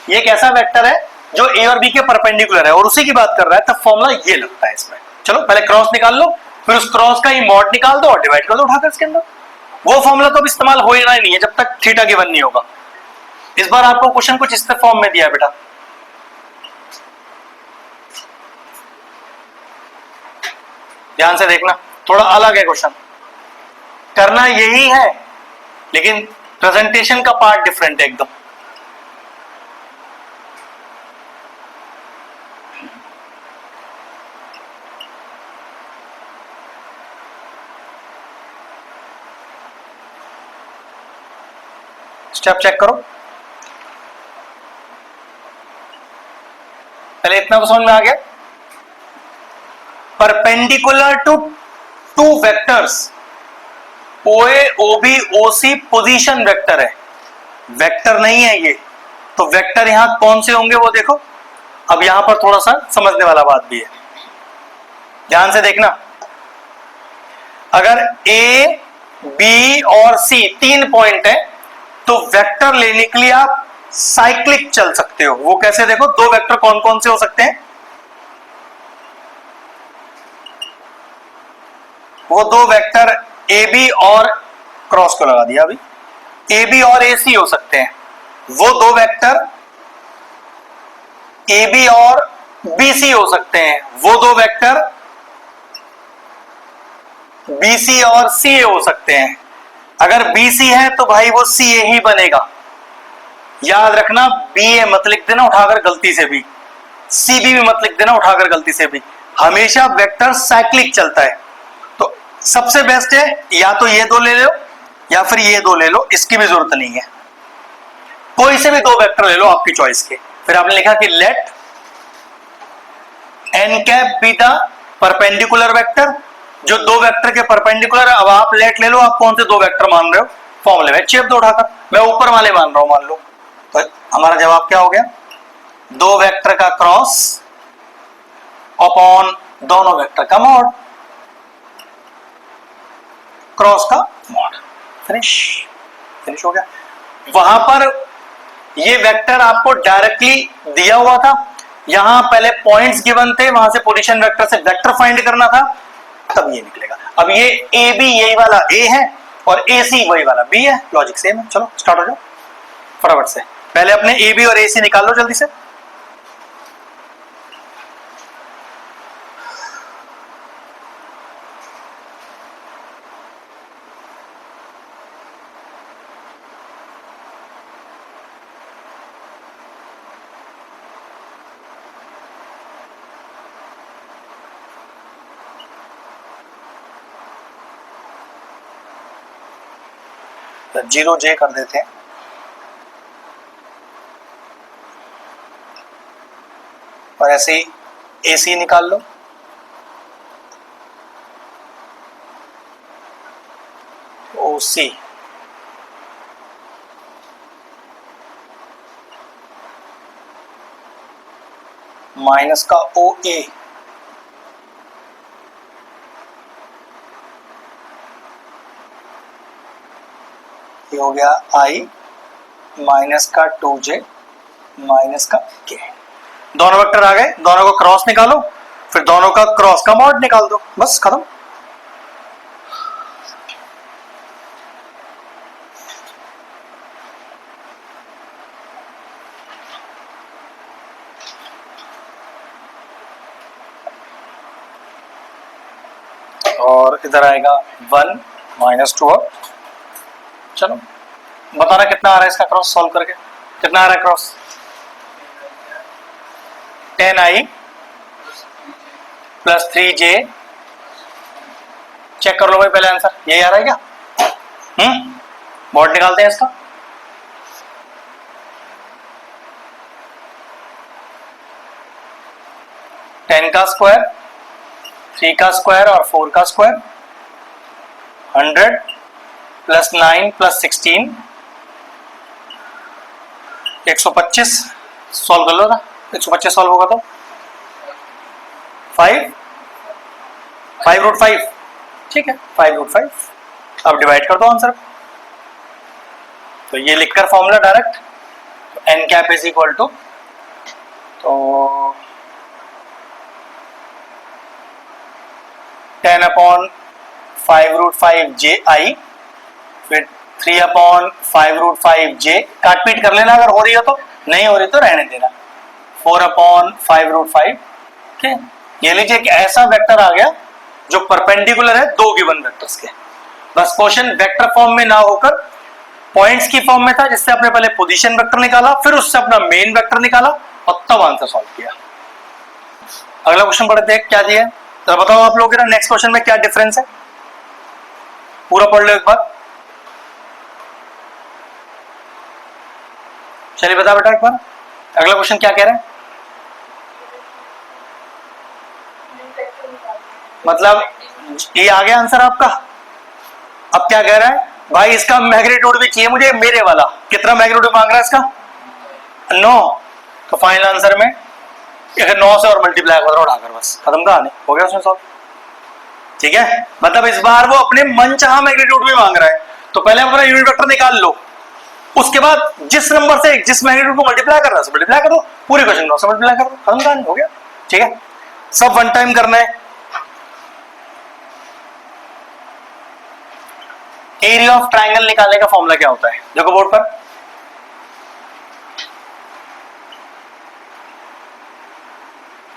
ये एक ऐसा वेक्टर है जो ए और बी के परपेंडिकुलर है और उसी की बात कर रहा है, तब फॉर्मूला ये लगता है इसमें। चलो पहले क्रॉस निकाल लो, फिर उस क्रॉस का ही मॉड निकाल दो और डिवाइड कर दो उठाकर इसके अंदर। वो फॉर्मूला तो अब इस्तेमाल हो ही नहीं है जब तक थीटा गिवन नहीं होगा। इस बार आपको क्वेश्चन कुछ इस फॉर्म में दिया है बेटा, ध्यान से देखना, थोड़ा अलग है क्वेश्चन, करना यही है लेकिन प्रेजेंटेशन का पार्ट डिफरेंट है एकदम। स्टेप चेक करो, पहले इतना तो समझ में आ गया। परपेंडिकुलर टू टू वेक्टर्स ओए ओबी ओसी पोजीशन वेक्टर है, वेक्टर नहीं है ये, तो वेक्टर यहां कौन से होंगे वो देखो। अब यहां पर थोड़ा सा समझने वाला बात भी है, ध्यान से देखना। अगर ए बी और सी तीन पॉइंट है तो वेक्टर लेने के लिए आप साइक्लिक चल सकते हो। वो कैसे देखो, दो वेक्टर कौन कौन से हो सकते हैं, वो दो वेक्टर ए बी और क्रॉस को लगा दिया अभी, ए बी और ए सी हो सकते हैं। वो दो वेक्टर ए बी और बी सी हो सकते हैं। वो दो वेक्टर बी सी और सी ए हो सकते हैं। अगर बी सी है तो भाई वो सी ए ही बनेगा, याद रखना। बी ए मत लिख देना उठाकर गलती से भी, सी बी भी मत लिख देना उठाकर गलती से भी। हमेशा वेक्टर साइक्लिक चलता है, तो सबसे बेस्ट है या तो ये दो ले लो या फिर ये दो ले लो, इसकी भी जरूरत नहीं है, कोई से भी दो वेक्टर ले लो आपकी चॉइस के। फिर आपने लिखा कि let n cap be the perpendicular vector, जो दो वेक्टर के परपेंडिकुलर। अब आप लेट ले लो, आप कौन से दो वेक्टर मान रहे हो, फॉर्मूले में चेप दो उठाकर। मैं ऊपर वाले मान रहा हूं मान लो, तो हमारा जवाब क्या हो गया, दो वेक्टर का क्रॉस अपॉन दोनों वेक्टर का मॉड, क्रॉस का मॉड, फिनिश हो गया। वहां पर ये वेक्टर आपको डायरेक्टली दिया हुआ था, यहां पहले पॉइंट्स गिवन थे, वहां से पोजीशन वेक्टर से वेक्टर फाइंड करना था, तब ये निकलेगा। अब ये ए बी यही वाला ए है और ए सी वही वाला बी है, लॉजिक सेम है। चलो स्टार्ट हो जाओ फटाफट से, पहले अपने ए बी और ए सी निकाल लो जल्दी से। जीरो जे कर देते हैं, और ऐसे ही ए सी निकाल लो, ओ सी, माइनस का ओ ए, ये हो गया आई, माइनस का 2j, माइनस का k। दोनों वेक्टर आ गए, दोनों को क्रॉस निकालो, फिर दोनों का क्रॉस का मॉड निकाल दो, बस खत्म। और इधर आएगा 1 माइनस 2। चलो बताना कितना आ रहा है इसका क्रॉस सॉल्व करके, कितना आ रहा है cross, 10i plus 3j। Check कर लो भाई पहले आंसर, यही आ रहा है क्या? बोर्ड निकालते हैं इसका। टेन का स्क्वायर, 3 का स्क्वायर और 4 का स्क्वायर, 100 प्लस 9 प्लस 16, 125। सॉल्व कर लो ना, 125 सॉल्व होगा तो 5 रूट 5, ठीक है 5 रूट 5। अब डिवाइड कर दो आंसर। तो ये लिखकर formula direct, n cap is equal to, तो 10 अपॉन 5 रूट 5 जे आई, फिर 3 अपॉन 5 रूट 5 जे, काट पीट कर लेना अगर हो रही हो तो, नहीं हो रही तो रहने देना। 4 अपॉन 5 रूट 5, ठीक। ये लीजिए कि ऐसा वेक्टर आ गया जो परपेंडिकुलर है दो गिवन वेक्टर्स के। बस क्वेश्चन वेक्टर फॉर्म में ना होकर पॉइंट्स की फॉर्म में था, जिससे आपने पहले पोजीशन वेक्टर निकाला, फिर उससे अपना मेन वेक्टर निकाला और तब आंसर सॉल्व किया। अगला क्वेश्चन पढ़ते हैं क्या दिया है, तो बताओ आप लोग नेक्स्ट क्वेश्चन में क्या डिफरेंस है, पूरा पढ़ लो एक बार। चलिए बता बेटा एक बार, अगला क्वेश्चन क्या कह रहे हैं? मतलब ये आ गया आंसर आपका। अब क्या कह रहा है भाई, इसका मैग्नीट्यूड भी चाहिए मुझे, मेरे वाला। कितना मैग्नीट्यूड मांग रहा है इसका? 9। तो फाइनल आंसर में 9 से और मल्टीप्लाई कर उठाकर बस खत्म कहानी, हो गया उसमें सॉल्व। ठीक है, मतलब इस बार वो अपने मन चाहा मैग्नीट्यूड भी मांग रहा है। तो पहले अपना यूनिट वेक्टर निकाल लो, उसके बाद जिस नंबर से जिस मैग्नीट्यूड को मल्टीप्लाई कर रहा है मल्टीप्लाई कर दो, पूरे क्वेश्चन 9 से मल्टीप्लाई कर दो, खत्म कहानी, हो गया। ठीक है, सब वन टाइम करना है। एरिया ऑफ ट्राइंगल निकालने का फॉर्मूला क्या होता है, देखो बोर्ड पर।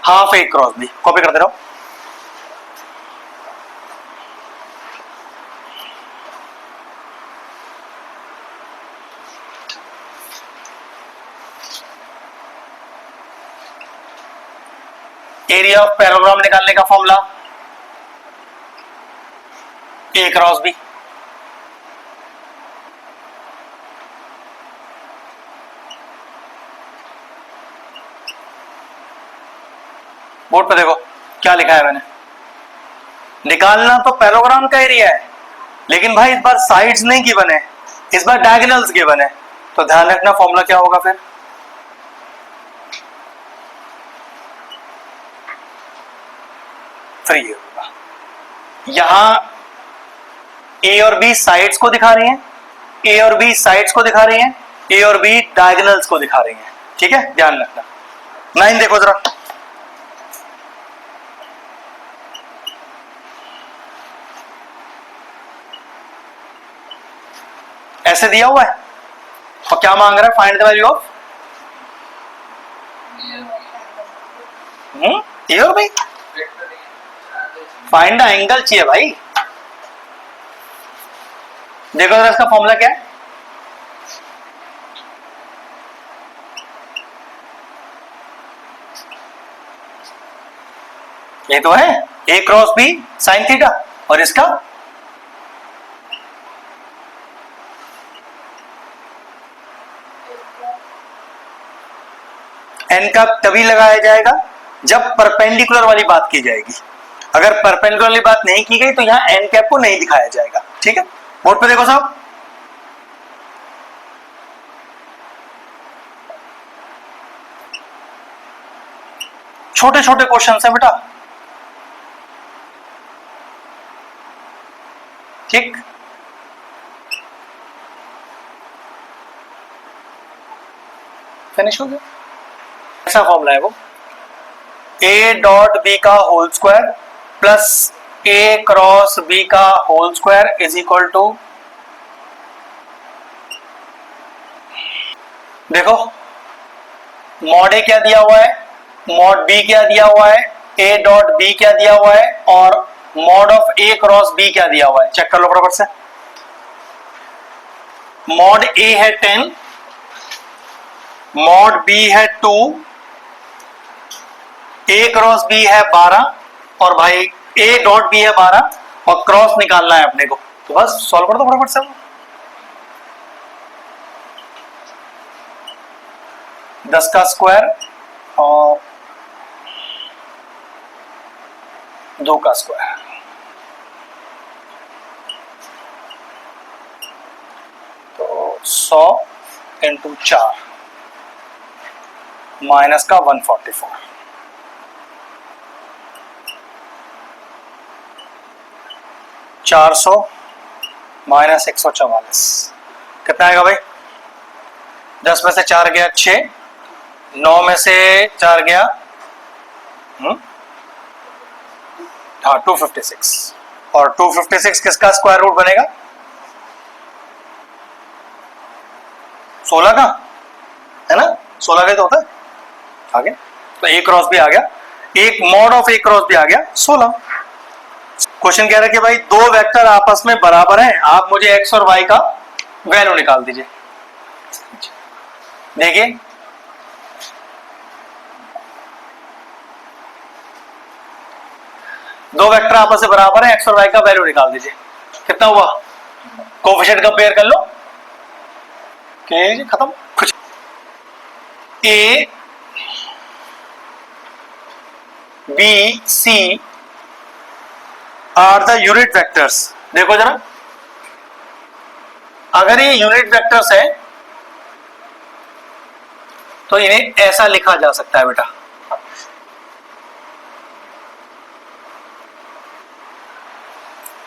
हाफ ए क्रॉस बी, कॉपी करते रहो। एरिया ऑफ पैराग्राम निकालने का फॉर्मूला ए क्रॉस बी। बोर्ड पे देखो क्या लिखा है मैंने। निकालना तो पैराग्राम का एरिया है, लेकिन भाई इस बार साइड्स नहीं गिवन है, इस बार डायगोनल्स गिवन है। तो ध्यान रखना फॉर्मूला क्या होगा फिर, फ्री होगा। यहां ए और बी साइड्स को दिखा रही हैं, ए और बी साइड्स को दिखा रही हैं, ए और बी डायगोनल्स को दिखा रही हैं। ठीक है, ध्यान रखना। 9 देखो जरा, ऐसे दिया हुआ है और क्या मांग रहा है, फाइंड द वैल्यू ऑफ ए और बी। फाइंड द एंगल चाहिए भाई। देखो जरा इसका फॉर्मूला क्या है, ये तो है ए क्रॉस बी साइन थीटा, और इसका एन का तभी लगाया जाएगा जब परपेंडिकुलर वाली बात की जाएगी। अगर परपेंडिकुलर वाली बात नहीं की गई तो यहां एन कैप को नहीं दिखाया जाएगा। ठीक है, बोर्ड पे देखो साहब, छोटे छोटे क्वेश्चन है बेटा। ठीक, फिनिश हो गया। ऐसा फॉर्मूला है वो, ए डॉट बी का whole square plus A cross B का whole square is equal to, देखो मॉड ए क्या दिया हुआ है, मॉड बी क्या दिया हुआ है, ए डॉट बी क्या दिया हुआ है, और mod of A cross B क्या दिया हुआ है। चेक कर लो फटाफट से। मॉड ए है 10, मॉड बी है 2, ए क्रॉस बी है 12 और भाई ए डॉट बी है 12 और क्रॉस निकालना है अपने को, तो बस सॉल्व कर दो फटाफट से। 10 का स्क्वायर और 2 का स्क्वायर, तो 100 इंटू 4 माइनस का 144, 400 माइनस 144 कितना आएगा भाई? 10 में से 4 गया 6, 9 में से 4 गया हाँ 256, और 256 किसका स्क्वायर रूट बनेगा? 16 का, है ना? 16 का तो होता है आगे, तो ए क्रॉस भी आ गया, एक मॉड ऑफ ए क्रॉस भी आ गया 16। क्वेश्चन कह रहा है कि भाई दो वेक्टर आपस में बराबर हैं, आप मुझे एक्स और वाई का वैल्यू निकाल दीजिए। देखिए दो वेक्टर आपस में बराबर हैं, एक्स और वाई का वैल्यू निकाल दीजिए। कितना हुआ? कोएफिशिएंट कंपेयर कर लो, खत्म। कुछ A B C are the unit vectors. देखो जरा, अगर ये यूनिट वेक्टर्स है तो इन्हें ऐसा लिखा जा सकता है बेटा,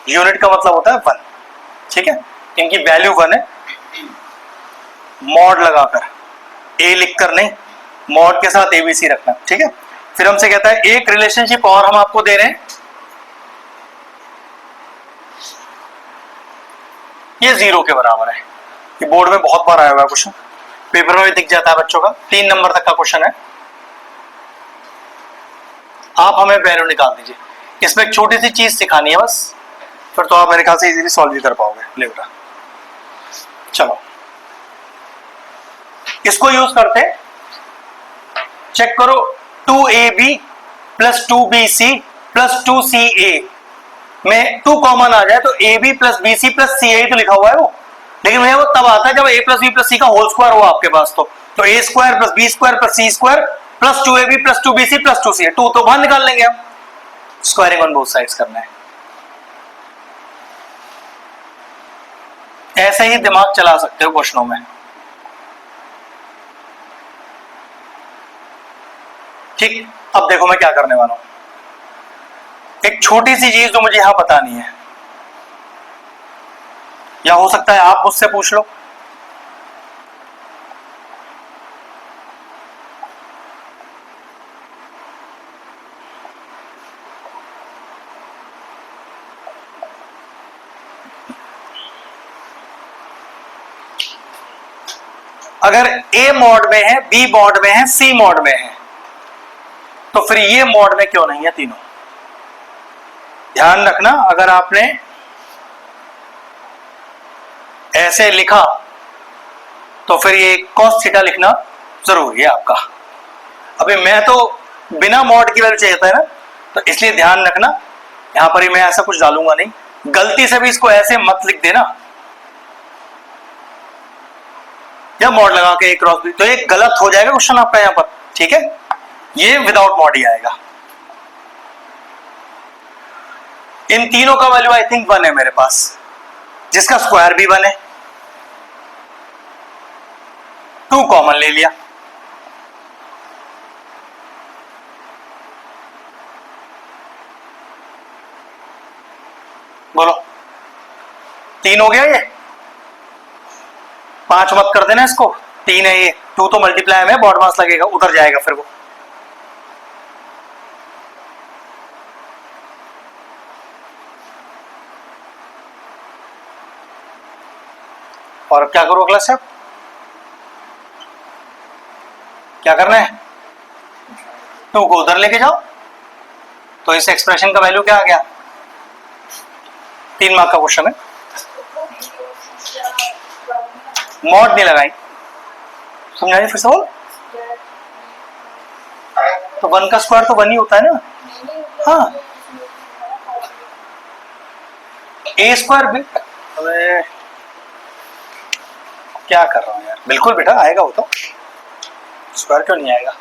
यूनिट का मतलब होता है 1, ठीक है? इनकी वैल्यू 1 है, मॉड लगाकर, ए लिखकर नहीं, मॉड के साथ एबीसी रखना, ठीक है? फिर हमसे कहता है एक रिलेशनशिप और हम आपको दे रहे हैं, ये 0 के बराबर है। ये बोर्ड में बहुत बार आया हुआ है क्वेश्चन, पेपर में भी दिख जाता है बच्चों का, 3 नंबर तक का क्वेश्चन है। आप हमें वैल्यू निकाल दीजिए, इसमें एक छोटी सी चीज सिखानी है बस, फिर तो आप मेरे ख्याल से इजीली सॉल्व भी कर पाओगे। ले बेटा चलो इसको यूज करते, चेक करो 2ab plus 2bc plus 2ca में 2 कॉमन आ जाए तो ab plus bc plus ca तो लिखा हुआ है वो, लेकिन भैया वो तब आता है जब a plus b plus c का होल स्क्वायर हो आपके पास, तो a square plus b square plus c square plus 2ab plus 2bc plus 2ca, 2 तो बाहर निकाल लेंगे हम, स्क्वायरिंग ऑन बोथ साइड्स करना है। ऐसे ही दिमाग चला सकते हो क्वेश्चनों में, ठीक? अब देखो मैं क्या करने वाला हूं, एक छोटी सी चीज जो मुझे यहां बतानी है, या हो सकता है आप मुझसे पूछ लो। अगर ए मॉड में है, बी मॉड में है, सी मॉड में है, तो फिर ये मॉड में क्यों नहीं है तीनों? ध्यान रखना, अगर आपने ऐसे लिखा तो फिर ये cos थीटा लिखना जरूरी है आपका। अभी मैं तो बिना मॉड की वैल्यू चाहिए था ना, तो इसलिए ध्यान रखना, यहां पर ही मैं ऐसा कुछ डालूंगा नहीं, गलती से भी इसको ऐसे मत लिख देना या मॉड लगा के एक क्रॉस बी, तो ये गलत हो जाएगा क्वेश्चन आपका यहां पर, ठीक है? ये विदाउट मॉड ही आएगा। इन तीनों का वैल्यू आई थिंक 1 है मेरे पास, जिसका स्क्वायर भी 1 है, 2 कॉमन ले लिया, बोलो 3 हो गया, ये 5 मत कर देना इसको, 3 है ये, 2 तो मल्टीप्लाई में बॉड मास लगेगा, उधर जाएगा फिर वो। और क्या करो क्लास साहब, क्या करना है? 2 को उधर लेके जाओ, तो इस एक्सप्रेशन का वैल्यू क्या आ गया? 3 मार्क का क्वेश्चन है, मॉड नहीं लगाई, समझाइए फिर से बोल। तो 1 का स्क्वायर तो 1 ही होता है ना। हाँ, ए स्क्वायर भी। अरे क्या कर रहा हूँ यार, बिल्कुल बेटा आएगा वो तो, स्क्वायर क्यों नहीं आएगा।